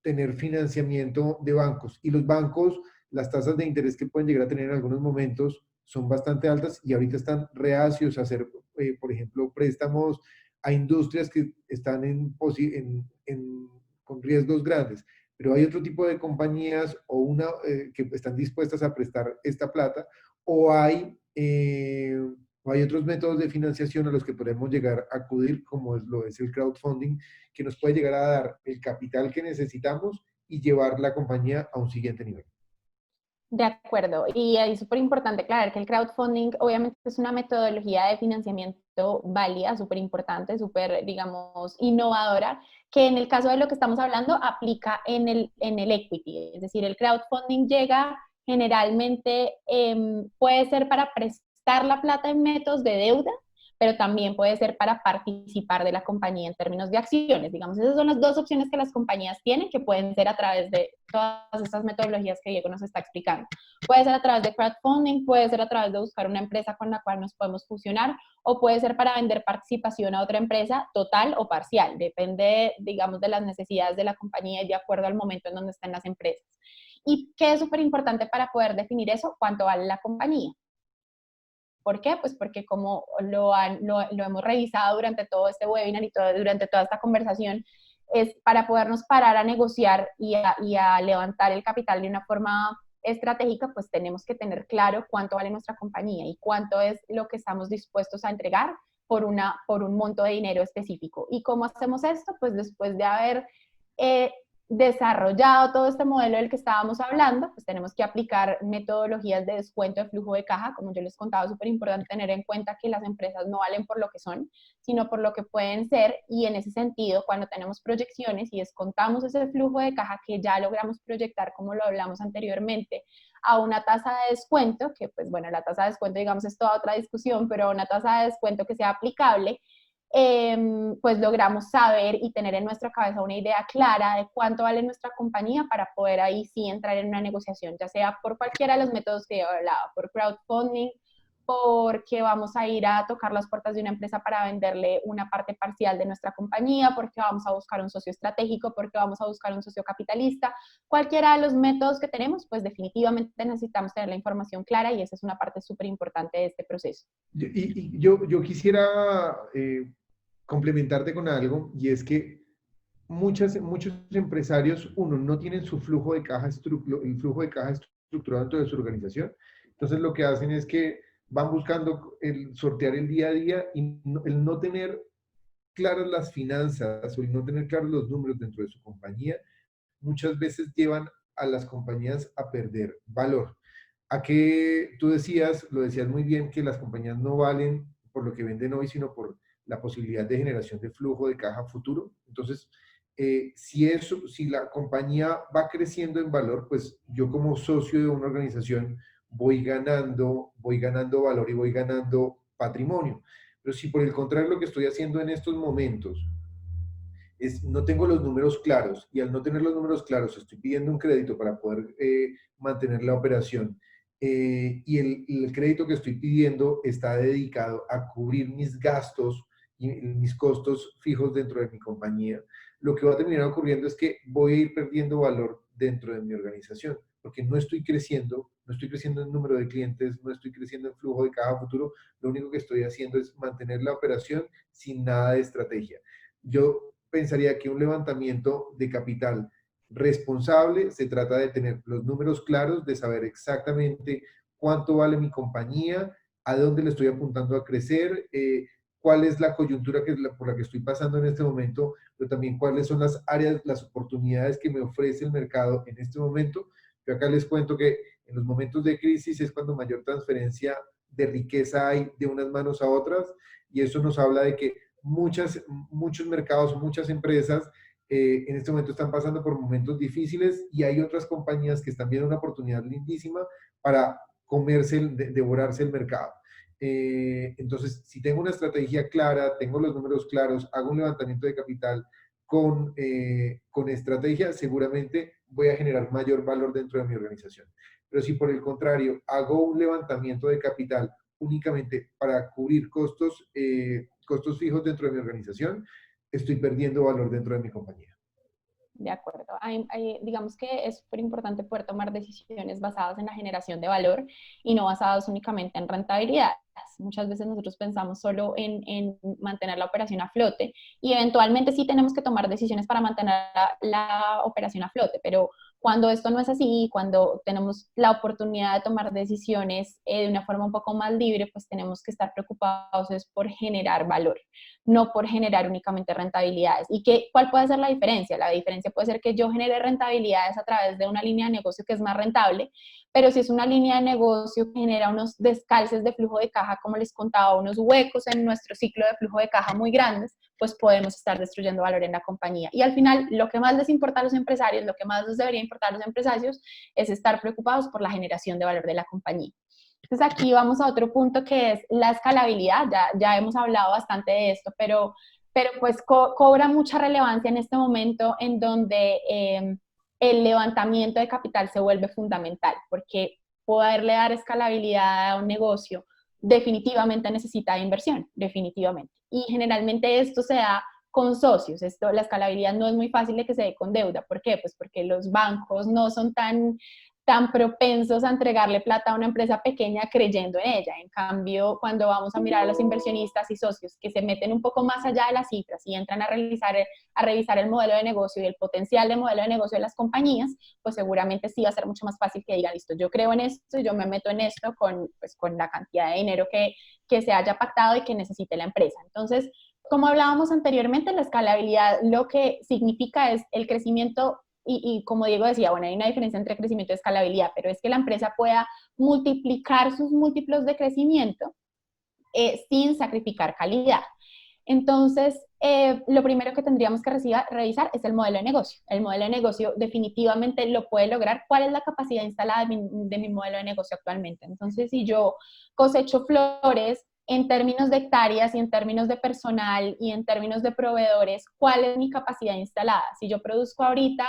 tener financiamiento de bancos. Y los bancos, las tasas de interés que pueden llegar a tener en algunos momentos son bastante altas y ahorita están reacios a hacer, por ejemplo, préstamos a industrias que están con riesgos grandes. Pero hay otro tipo de compañías que están dispuestas a prestar esta plata, o hay otros métodos de financiación a los que podemos llegar a acudir, como lo es el crowdfunding, que nos puede llegar a dar el capital que necesitamos y llevar la compañía a un siguiente nivel. De acuerdo, y ahí es súper importante aclarar que el crowdfunding obviamente es una metodología de financiamiento válida, súper importante, súper, digamos, innovadora, que en el caso de lo que estamos hablando aplica en el equity, es decir, el crowdfunding llega generalmente, puede ser para prestar la plata en métodos de deuda, pero también puede ser para participar de la compañía en términos de acciones. Digamos, esas son las dos opciones que las compañías tienen, que pueden ser a través de todas estas metodologías que Diego nos está explicando. Puede ser a través de crowdfunding, puede ser a través de buscar una empresa con la cual nos podemos fusionar, o puede ser para vender participación a otra empresa total o parcial. Depende, digamos, de las necesidades de la compañía y de acuerdo al momento en donde estén las empresas. ¿Y qué es súper importante para poder definir eso? ¿Cuánto vale la compañía? ¿Por qué? Pues porque como lo hemos revisado durante todo este webinar y durante toda esta conversación, es para podernos parar a negociar y a levantar el capital de una forma estratégica, pues tenemos que tener claro cuánto vale nuestra compañía y cuánto es lo que estamos dispuestos a entregar por un monto de dinero específico. ¿Y cómo hacemos esto? Pues después de haber desarrollado todo este modelo del que estábamos hablando, pues tenemos que aplicar metodologías de descuento de flujo de caja. Como yo les contaba, es súper importante tener en cuenta que las empresas no valen por lo que son, sino por lo que pueden ser, y en ese sentido, cuando tenemos proyecciones y descontamos ese flujo de caja que ya logramos proyectar, como lo hablamos anteriormente, a una tasa de descuento, que pues bueno, la tasa de descuento digamos es toda otra discusión, pero una tasa de descuento que sea aplicable, pues logramos saber y tener en nuestra cabeza una idea clara de cuánto vale nuestra compañía para poder ahí sí entrar en una negociación, ya sea por cualquiera de los métodos que he hablado, por crowdfunding, porque vamos a ir a tocar las puertas de una empresa para venderle una parte parcial de nuestra compañía, porque vamos a buscar un socio estratégico, porque vamos a buscar un socio capitalista. Cualquiera de los métodos que tenemos, pues definitivamente necesitamos tener la información clara y esa es una parte súper importante de este proceso. Yo quisiera complementarte con algo, y es que muchos empresarios, uno, no tienen su flujo de caja, el flujo de caja estructurado dentro de su organización. Entonces lo que hacen es que van buscando sortear el día a día y el no tener claras las finanzas o el no tener claros los números dentro de su compañía, muchas veces llevan a las compañías a perder valor. A que tú decías, lo decías muy bien, que las compañías no valen por lo que venden hoy, sino por la posibilidad de generación de flujo de caja futuro. Entonces, si la compañía va creciendo en valor, pues yo como socio de una organización voy ganando valor y voy ganando patrimonio. Pero si por el contrario lo que estoy haciendo en estos momentos no tengo los números claros y al no tener los números claros estoy pidiendo un crédito para poder mantener la operación y el crédito que estoy pidiendo está dedicado a cubrir mis gastos y mis costos fijos dentro de mi compañía, lo que va a terminar ocurriendo es que voy a ir perdiendo valor dentro de mi organización, porque no estoy creciendo en número de clientes, no estoy creciendo en flujo de caja futuro, lo único que estoy haciendo es mantener la operación sin nada de estrategia. Yo pensaría que un levantamiento de capital responsable se trata de tener los números claros, de saber exactamente cuánto vale mi compañía, a dónde le estoy apuntando a crecer, cuál es la coyuntura por la que estoy pasando en este momento, pero también cuáles son las áreas, las oportunidades que me ofrece el mercado en este momento. Yo acá les cuento que en los momentos de crisis es cuando mayor transferencia de riqueza hay de unas manos a otras, y eso nos habla de que muchos mercados, muchas empresas en este momento están pasando por momentos difíciles y hay otras compañías que están viendo una oportunidad lindísima para devorarse el mercado. Entonces, si tengo una estrategia clara, tengo los números claros, hago un levantamiento de capital con estrategia, seguramente voy a generar mayor valor dentro de mi organización. Pero si por el contrario hago un levantamiento de capital únicamente para cubrir costos fijos dentro de mi organización, estoy perdiendo valor dentro de mi compañía. De acuerdo. Digamos que es súper importante poder tomar decisiones basadas en la generación de valor y no basadas únicamente en rentabilidad. Muchas veces nosotros pensamos solo en mantener la operación a flote y eventualmente sí tenemos que tomar decisiones para mantener la operación a flote, pero cuando esto no es así, cuando tenemos la oportunidad de tomar decisiones de una forma un poco más libre, pues tenemos que estar preocupados es por generar valor, no por generar únicamente rentabilidades. ¿Y cuál puede ser la diferencia? La diferencia puede ser que yo genere rentabilidades a través de una línea de negocio que es más rentable, pero si es una línea de negocio que genera unos descalces de flujo de caja, como les contaba, unos huecos en nuestro ciclo de flujo de caja muy grandes, pues podemos estar destruyendo valor en la compañía. Y al final, lo que más les importa a los empresarios, lo que más les debería importar a los empresarios, es estar preocupados por la generación de valor de la compañía. Entonces aquí vamos a otro punto que es la escalabilidad. Ya hemos hablado bastante de esto, pero pues cobra mucha relevancia en este momento en donde el levantamiento de capital se vuelve fundamental, porque poderle dar escalabilidad a un negocio definitivamente necesita inversión, definitivamente. Y generalmente esto se da con socios. La escalabilidad no es muy fácil de que se dé con deuda. ¿Por qué? Pues porque los bancos no son tan propensos a entregarle plata a una empresa pequeña creyendo en ella. En cambio, cuando vamos a mirar a los inversionistas y socios que se meten un poco más allá de las cifras y entran a revisar el modelo de negocio y el potencial de modelo de negocio de las compañías, pues seguramente sí va a ser mucho más fácil que digan, listo, yo creo en esto, yo me meto en esto con la cantidad de dinero que se haya pactado y que necesite la empresa. Entonces, como hablábamos anteriormente, la escalabilidad lo que significa es el crecimiento y como Diego decía, bueno, hay una diferencia entre crecimiento y escalabilidad, pero es que la empresa pueda multiplicar sus múltiplos de crecimiento sin sacrificar calidad. Entonces, lo primero que tendríamos que revisar es el modelo de negocio. El modelo de negocio definitivamente lo puede lograr. ¿Cuál es la capacidad instalada de mi modelo de negocio actualmente? Entonces, si yo cosecho flores en términos de hectáreas y en términos de personal y en términos de proveedores, ¿cuál es mi capacidad instalada? Si yo produzco ahorita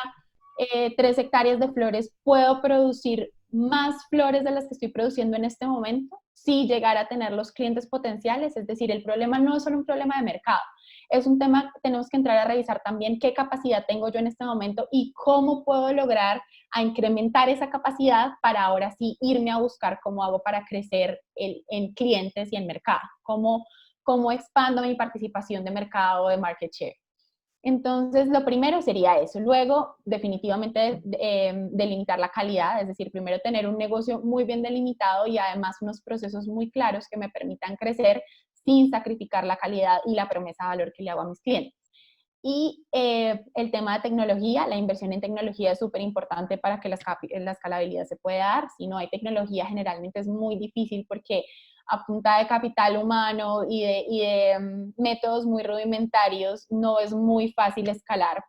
3 hectáreas de flores, ¿puedo producir más flores de las que estoy produciendo en este momento? sí llegar a tener los clientes potenciales. Es decir, el problema no es solo un problema de mercado, es un tema que tenemos que entrar a revisar también qué capacidad tengo yo en este momento y cómo puedo lograr a incrementar esa capacidad para ahora sí irme a buscar cómo hago para crecer en clientes y en mercado, cómo expando mi participación de mercado, de market share. Entonces, lo primero sería eso. Luego, definitivamente, delimitar la calidad, es decir, primero tener un negocio muy bien delimitado y además unos procesos muy claros que me permitan crecer sin sacrificar la calidad y la promesa de valor que le hago a mis clientes. Y el tema de tecnología, la inversión en tecnología es súper importante para que la escalabilidad se pueda dar. Si no hay tecnología, generalmente es muy difícil porque a punta de capital humano y de métodos muy rudimentarios, no es muy fácil escalar.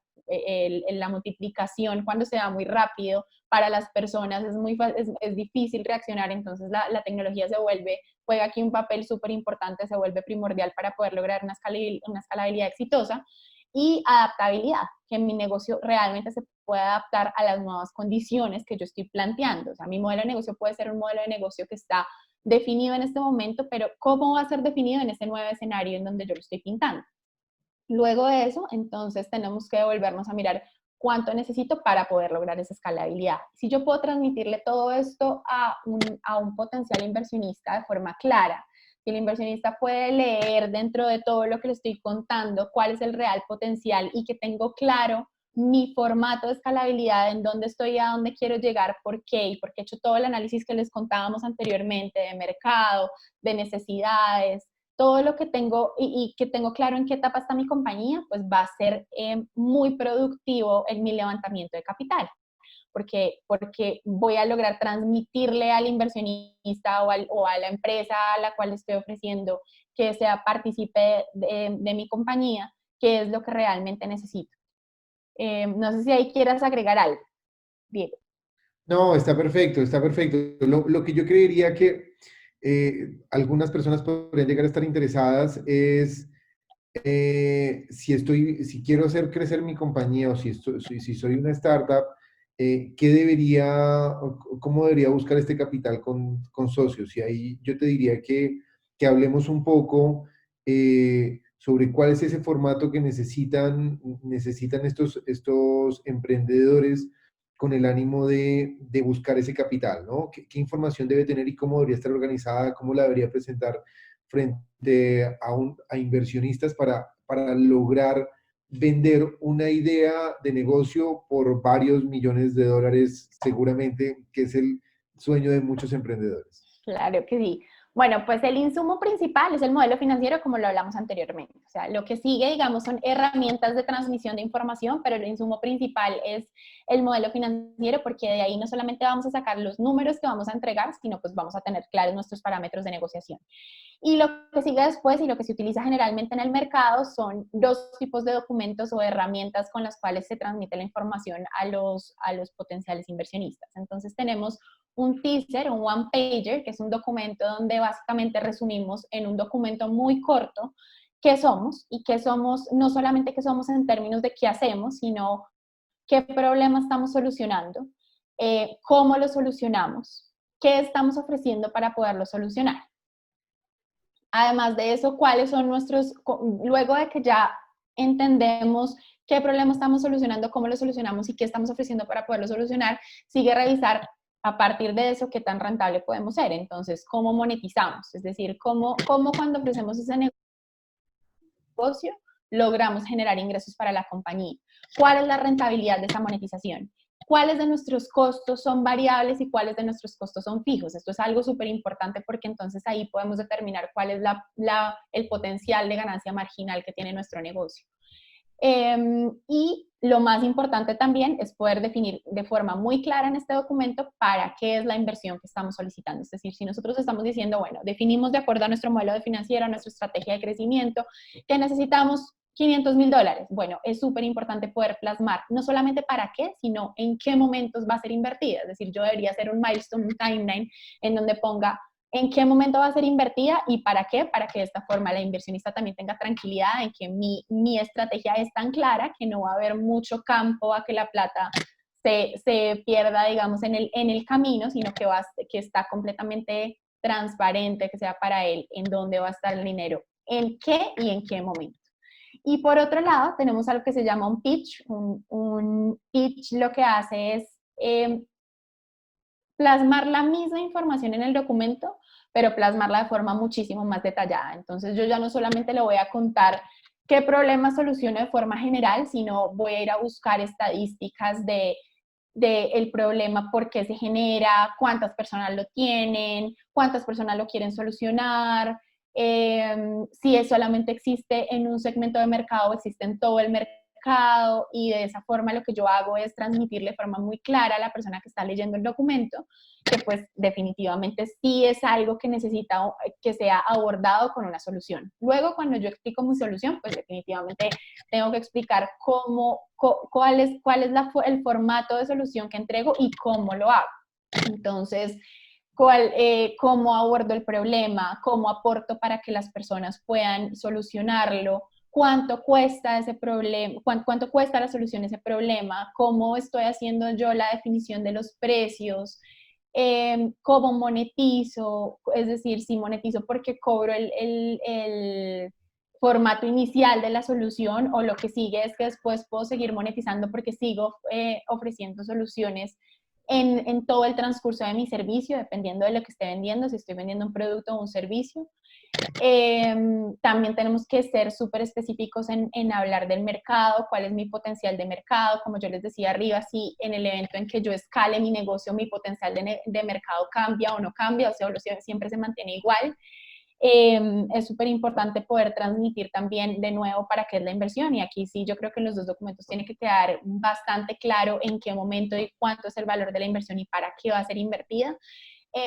La multiplicación cuando se da muy rápido para las personas es difícil reaccionar, entonces la tecnología juega aquí un papel súper importante, se vuelve primordial para poder lograr una escalabilidad exitosa. Y adaptabilidad, que mi negocio realmente se pueda adaptar a las nuevas condiciones que yo estoy planteando. O sea, mi modelo de negocio puede ser un modelo de negocio que está definido en este momento, pero ¿cómo va a ser definido en este nuevo escenario en donde yo lo estoy pintando? Luego de eso, entonces tenemos que volvernos a mirar cuánto necesito para poder lograr esa escalabilidad. Si yo puedo transmitirle todo esto a un potencial inversionista de forma clara, si el inversionista puede leer dentro de todo lo que le estoy contando cuál es el real potencial y que tengo claro mi formato de escalabilidad, en dónde estoy, a dónde quiero llegar, por qué, y porque he hecho todo el análisis que les contábamos anteriormente de mercado, de necesidades, todo lo que tengo y que tengo claro en qué etapa está mi compañía, pues va a ser muy productivo en mi levantamiento de capital. Porque voy a lograr transmitirle al inversionista o a la empresa a la cual estoy ofreciendo que sea partícipe de mi compañía, qué es lo que realmente necesito. No sé si ahí quieras agregar algo, Diego. No, está perfecto, está perfecto. Lo que yo creería que algunas personas podrían llegar a estar interesadas es si quiero hacer crecer mi compañía o si soy una startup, ¿qué cómo debería buscar este capital con socios? Y ahí yo te diría que hablemos un poco sobre cuál es ese formato que necesitan estos emprendedores con el ánimo de buscar ese capital, ¿no? ¿Qué información debe tener y cómo debería estar organizada, cómo la debería presentar frente a inversionistas para lograr vender una idea de negocio por varios millones de dólares, seguramente, que es el sueño de muchos emprendedores? Claro que sí. Bueno, pues el insumo principal es el modelo financiero, como lo hablamos anteriormente. O sea, lo que sigue, digamos, son herramientas de transmisión de información, pero el insumo principal es el modelo financiero, porque de ahí no solamente vamos a sacar los números que vamos a entregar, sino pues vamos a tener claros nuestros parámetros de negociación. Y lo que sigue después y lo que se utiliza generalmente en el mercado son dos tipos de documentos o herramientas con las cuales se transmite la información a los potenciales inversionistas. Entonces tenemos un teaser, un one pager, que es un documento donde básicamente resumimos en un documento muy corto qué somos y qué somos, no solamente qué somos en términos de qué hacemos, sino qué problema estamos solucionando, cómo lo solucionamos, qué estamos ofreciendo para poderlo solucionar. Además de eso, cuáles son luego de que ya entendemos qué problema estamos solucionando, cómo lo solucionamos y qué estamos ofreciendo para poderlo solucionar, sigue revisar a partir de eso qué tan rentable podemos ser. Entonces, ¿cómo monetizamos? Es decir, cómo cuando ofrecemos ese negocio logramos generar ingresos para la compañía. ¿Cuál es la rentabilidad de esa monetización? ¿Cuáles de nuestros costos son variables y cuáles de nuestros costos son fijos? Esto es algo súper importante porque entonces ahí podemos determinar cuál es el potencial de ganancia marginal que tiene nuestro negocio. Y lo más importante también es poder definir de forma muy clara en este documento para qué es la inversión que estamos solicitando. Es decir, si nosotros estamos diciendo, bueno, definimos de acuerdo a nuestro modelo de financiero, a nuestra estrategia de crecimiento, que necesitamos $500,000. Bueno, es súper importante poder plasmar no solamente para qué, sino en qué momentos va a ser invertida. Es decir, yo debería hacer un milestone, un timeline en donde ponga en qué momento va a ser invertida y para qué, para que de esta forma la inversionista también tenga tranquilidad en que mi estrategia es tan clara que no va a haber mucho campo a que la plata se pierda, digamos, en el camino, sino que está completamente transparente, que sea para él en dónde va a estar el dinero, en qué y en qué momento. Y por otro lado, tenemos algo que se llama un pitch. Un pitch lo que hace es plasmar la misma información en el documento, pero plasmarla de forma muchísimo más detallada. Entonces yo ya no solamente le voy a contar qué problema soluciono de forma general, sino voy a ir a buscar estadísticas de el problema, por qué se genera, cuántas personas lo tienen, cuántas personas lo quieren solucionar, si es solamente existe en un segmento de mercado o existe en todo el mercado, y de esa forma lo que yo hago es transmitirle de forma muy clara a la persona que está leyendo el documento que pues definitivamente sí es algo que necesita que sea abordado con una solución. Luego, cuando yo explico mi solución, pues definitivamente tengo que explicar cuál es el formato de solución que entrego y cómo lo hago. Entonces, cómo abordo el problema, cómo aporto para que las personas puedan solucionarlo, cuánto cuesta ese problema, cuánto cuesta la solución a ese problema, cómo estoy haciendo yo la definición de los precios, cómo monetizo, es decir, si monetizo porque cobro el formato inicial de la solución, o lo que sigue es que después puedo seguir monetizando porque sigo ofreciendo soluciones en todo el transcurso de mi servicio, dependiendo de lo que esté vendiendo, si estoy vendiendo un producto o un servicio. También tenemos que ser súper específicos en hablar del mercado, cuál es mi potencial de mercado. Como yo les decía arriba, si en el evento en que yo escale mi negocio, mi potencial de mercado cambia o no cambia, o sea, siempre se mantiene igual. Es súper importante poder transmitir también de nuevo para qué es la inversión, y aquí sí yo creo que en los dos documentos tiene que quedar bastante claro en qué momento y cuánto es el valor de la inversión y para qué va a ser invertida.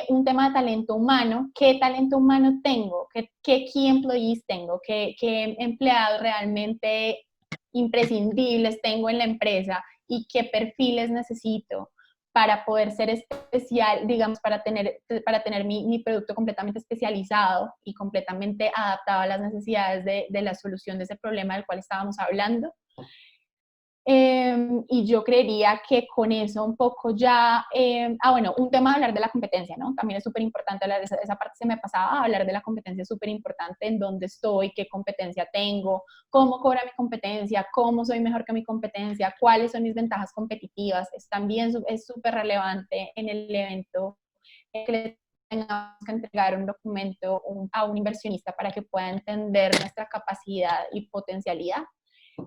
Un tema de talento humano, qué talento humano tengo, qué key employees tengo, qué empleados realmente imprescindibles tengo en la empresa y qué perfiles necesito para poder ser especial, digamos, para tener mi producto completamente especializado y completamente adaptado a las necesidades de la solución de ese problema del cual estábamos hablando. Y yo creería que con eso un poco ya, bueno, un tema de hablar de la competencia, ¿no? También es súper importante hablar de esa parte, se me pasaba, hablar de la competencia es súper importante, en dónde estoy, qué competencia tengo, cómo cobra mi competencia, cómo soy mejor que mi competencia, cuáles son mis ventajas competitivas. También es súper relevante en el evento que le tengamos que entregar un documento a un inversionista para que pueda entender nuestra capacidad y potencialidad.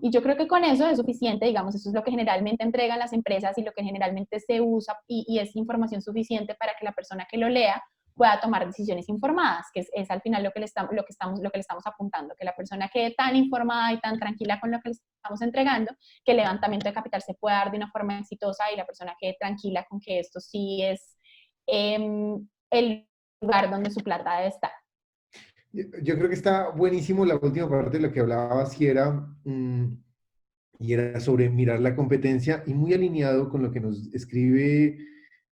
Y yo creo que con eso es suficiente, digamos, eso es lo que generalmente entregan las empresas y lo que generalmente se usa, y es información suficiente para que la persona que lo lea pueda tomar decisiones informadas, que es al final lo que le estamos apuntando, que la persona quede tan informada y tan tranquila con lo que le estamos entregando, que el levantamiento de capital se pueda dar de una forma exitosa y la persona quede tranquila con que esto sí es el lugar donde su plata debe estar. Yo creo que está buenísimo la última parte de lo que hablabas y era sobre mirar la competencia, y muy alineado con lo que nos escribe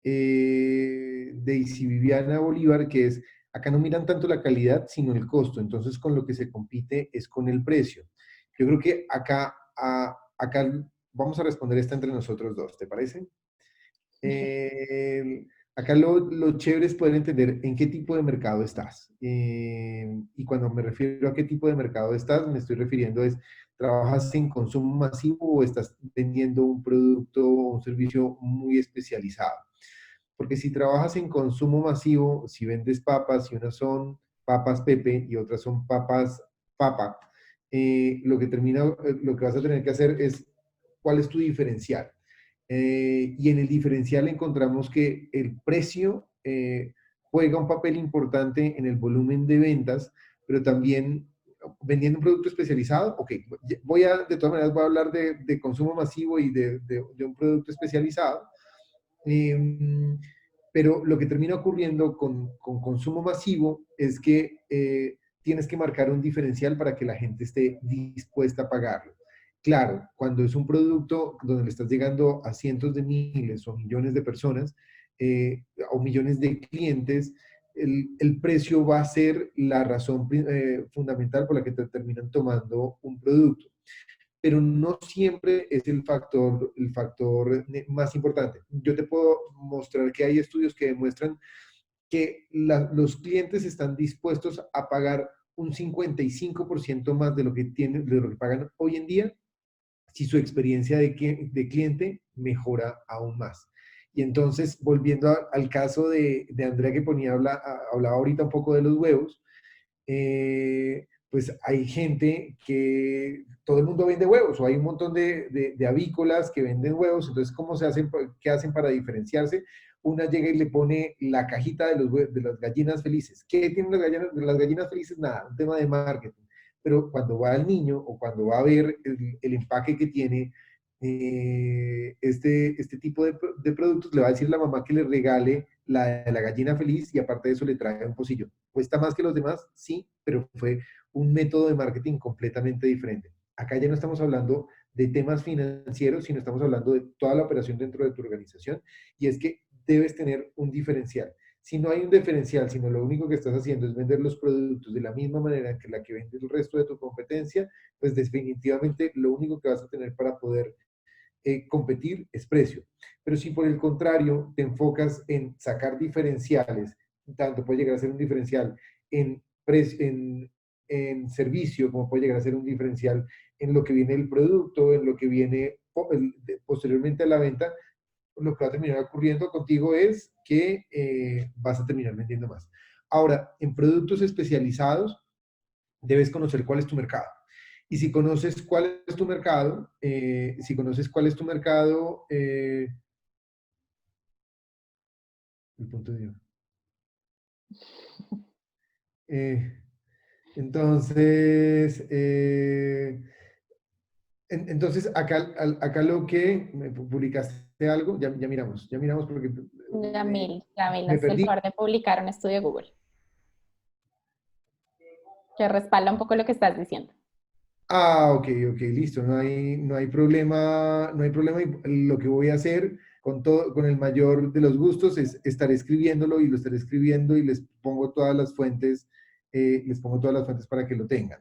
Daisy Viviana Bolívar, que es, acá no miran tanto la calidad, sino el costo. Entonces, con lo que se compite es con el precio. Yo creo que acá vamos a responder esta entre nosotros dos, ¿te parece? Acá lo chévere es poder entender en qué tipo de mercado estás. Y cuando me refiero a qué tipo de mercado estás, me estoy refiriendo es, ¿trabajas en consumo masivo o estás vendiendo un producto o un servicio muy especializado? Porque si trabajas en consumo masivo, si vendes papas y unas son papas Pepe y otras son papas Papa, lo que vas a tener que hacer es, ¿cuál es tu diferencial? Y en el diferencial encontramos que el precio juega un papel importante en el volumen de ventas, pero también vendiendo un producto especializado. Ok, de todas maneras voy a hablar de consumo masivo y de un producto especializado. Pero lo que termina ocurriendo con consumo masivo es que tienes que marcar un diferencial para que la gente esté dispuesta a pagarlo. Claro, cuando es un producto donde le estás llegando a cientos de miles o millones de personas o millones de clientes, el precio va a ser la razón fundamental por la que te terminan tomando un producto, pero no siempre es el factor más importante. Yo te puedo mostrar que hay estudios que demuestran que los clientes están dispuestos a pagar un 55% más de lo que tienen, de lo que pagan hoy en día, si su experiencia de cliente mejora aún más. Y entonces, volviendo al caso de Andrea que hablaba ahorita un poco de los huevos, pues hay gente que todo el mundo vende huevos, o hay un montón de avícolas que venden huevos. Entonces, ¿cómo se hacen, qué hacen para diferenciarse? Una llega y le pone la cajita de las gallinas felices. ¿Qué tienen las gallinas felices? Nada, un tema de marketing. Pero cuando va al niño o cuando va a ver el empaque que tiene este tipo de productos, le va a decir a la mamá que le regale la gallina feliz, y aparte de eso le trae un pocillo. ¿Cuesta más que los demás? Sí, pero fue un método de marketing completamente diferente. Acá ya no estamos hablando de temas financieros, sino estamos hablando de toda la operación dentro de tu organización, y es que debes tener un diferencial. Si no hay un diferencial, sino lo único que estás haciendo es vender los productos de la misma manera que la que vende el resto de tu competencia, pues definitivamente lo único que vas a tener para poder competir es precio. Pero si por el contrario te enfocas en sacar diferenciales, tanto puede llegar a ser un diferencial en, en servicio, como puede llegar a ser un diferencial en lo que viene el producto, en lo que viene posteriormente a la venta, lo que va a terminar ocurriendo contigo es que vas a terminar vendiendo más. Ahora, en productos especializados, debes conocer cuál es tu mercado. Y si conoces cuál es tu mercado, el punto de vista. Eh, entonces, acá lo que me publicaste algo, ya miramos porque Yamil me nos hace el perdí. favor de publicar un estudio de Google que respalda un poco lo que estás diciendo. Ah, ok, listo, no hay problema, no hay problema. Y lo que voy a hacer con el mayor de los gustos es estar escribiéndolo, y lo estaré escribiendo, y les pongo todas las fuentes para que lo tengan.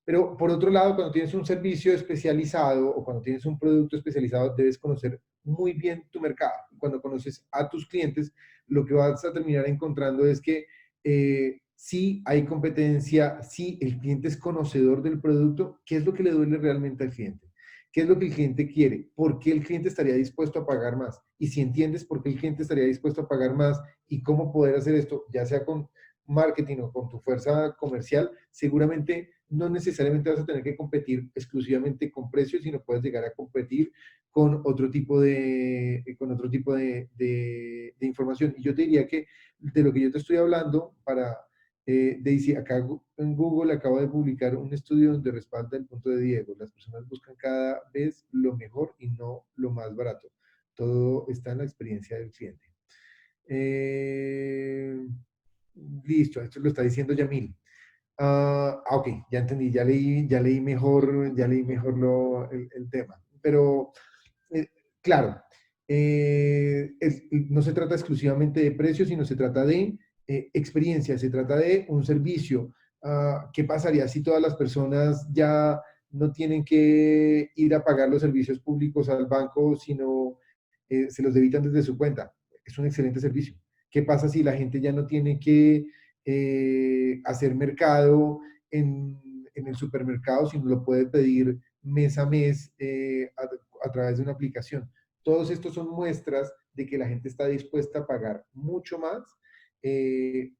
Pero por otro lado, cuando tienes un servicio especializado o cuando tienes un producto especializado, debes conocer muy bien tu mercado. Cuando conoces a tus clientes, lo que vas a terminar encontrando es que si hay competencia, si el cliente es conocedor del producto, ¿qué es lo que le duele realmente al cliente? ¿Qué es lo que el cliente quiere? ¿Por qué el cliente estaría dispuesto a pagar más? Y si entiendes por qué el cliente estaría dispuesto a pagar más y cómo poder hacer esto, ya sea con marketing o con tu fuerza comercial, seguramente no necesariamente vas a tener que competir exclusivamente con precios, sino puedes llegar a competir con otro tipo de información. Y yo te diría que de lo que yo te estoy hablando, Daisy, acá en Google acabo de publicar un estudio donde respalda el punto de Diego. Las personas buscan cada vez lo mejor y no lo más barato. Todo está en la experiencia del cliente. Listo, esto lo está diciendo Yamil. Ok, ya entendí, ya leí mejor el tema. Pero, claro, no se trata exclusivamente de precios, sino se trata de experiencia, se trata de un servicio. ¿Qué pasaría si todas las personas ya no tienen que ir a pagar los servicios públicos al banco, sino se los debitan desde su cuenta? Es un excelente servicio. ¿Qué pasa si la gente ya no tiene que hacer mercado en el supermercado, sino lo puede pedir mes a mes a través de una aplicación? Todos estos son muestras de que la gente está dispuesta a pagar mucho más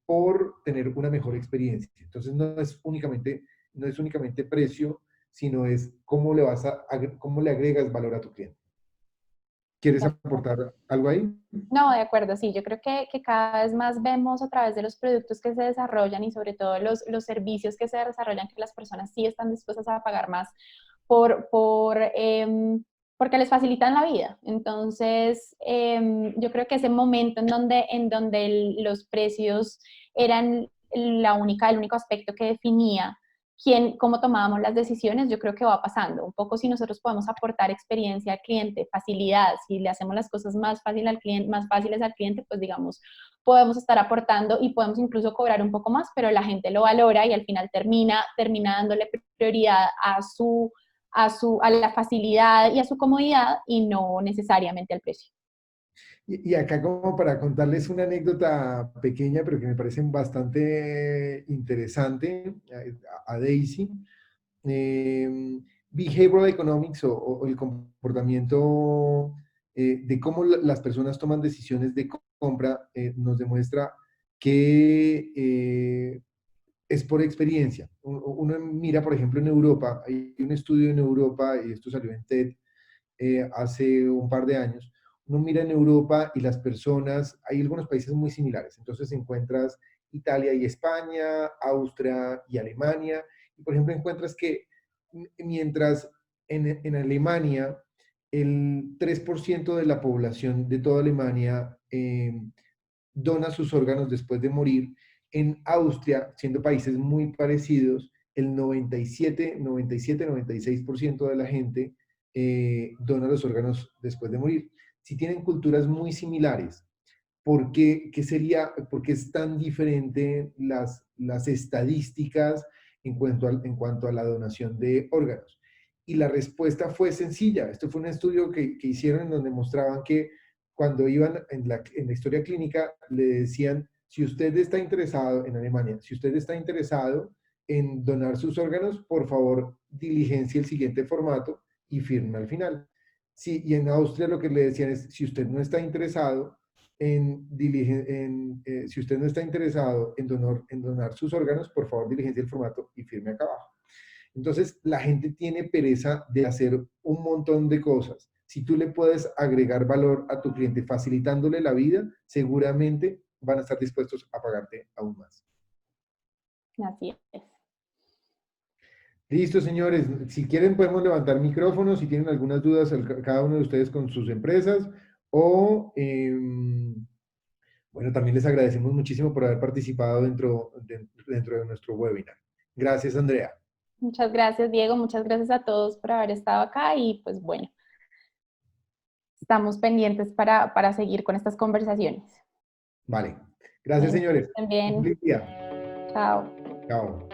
por tener una mejor experiencia. Entonces no es únicamente precio, sino es cómo le agregas valor a tu cliente. ¿Quieres aportar algo ahí? No, de acuerdo, sí, yo creo que cada vez más vemos a través de los productos que se desarrollan y sobre todo los servicios que se desarrollan, que las personas sí están dispuestas a pagar más porque les facilitan la vida. Entonces, yo creo que ese momento en donde los precios eran el único aspecto que definía cómo tomábamos las decisiones, yo creo que va pasando. Un poco si nosotros podemos aportar experiencia al cliente, facilidad, si le hacemos las cosas más fáciles al cliente, pues digamos, podemos estar aportando y podemos incluso cobrar un poco más, pero la gente lo valora y al final termina dándole prioridad a la facilidad y a su comodidad y no necesariamente al precio. Y acá como para contarles una anécdota pequeña, pero que me parece bastante interesante a Daisy. Behavioral Economics o el comportamiento de cómo las personas toman decisiones de compra nos demuestra que es por experiencia. Uno mira, por ejemplo, en Europa, hay un estudio en Europa, y esto salió en TED hace un par de años, uno mira en Europa y las personas, hay algunos países muy similares, entonces encuentras Italia y España, Austria y Alemania, y por ejemplo encuentras que mientras en Alemania el 3% de la población de toda Alemania dona sus órganos después de morir, en Austria, siendo países muy parecidos, el 96% de la gente dona los órganos después de morir. Si tienen culturas muy similares, ¿por qué es tan diferente las estadísticas en cuanto a la donación de órganos? Y la respuesta fue sencilla. Esto fue un estudio que hicieron en donde mostraban que cuando iban en la historia clínica, le decían, si usted está interesado, en Alemania, si usted está interesado en donar sus órganos, por favor, diligencie el siguiente formato y firme al final. Sí, y en Austria lo que le decían es, si usted no está interesado si usted no está interesado en donar sus órganos, por favor, diligencie el formato y firme acá abajo. Entonces, la gente tiene pereza de hacer un montón de cosas. Si tú le puedes agregar valor a tu cliente facilitándole la vida, seguramente van a estar dispuestos a pagarte aún más. Así es. Listo, señores. Si quieren, podemos levantar micrófonos si tienen algunas dudas cada uno de ustedes con sus empresas o... bueno, también les agradecemos muchísimo por haber participado dentro de nuestro webinar. Gracias, Andrea. Muchas gracias, Diego. Muchas gracias a todos por haber estado acá y pues bueno, estamos pendientes para seguir con estas conversaciones. Vale. Gracias, señores. Estén bien. Un feliz día. Chao. Chao.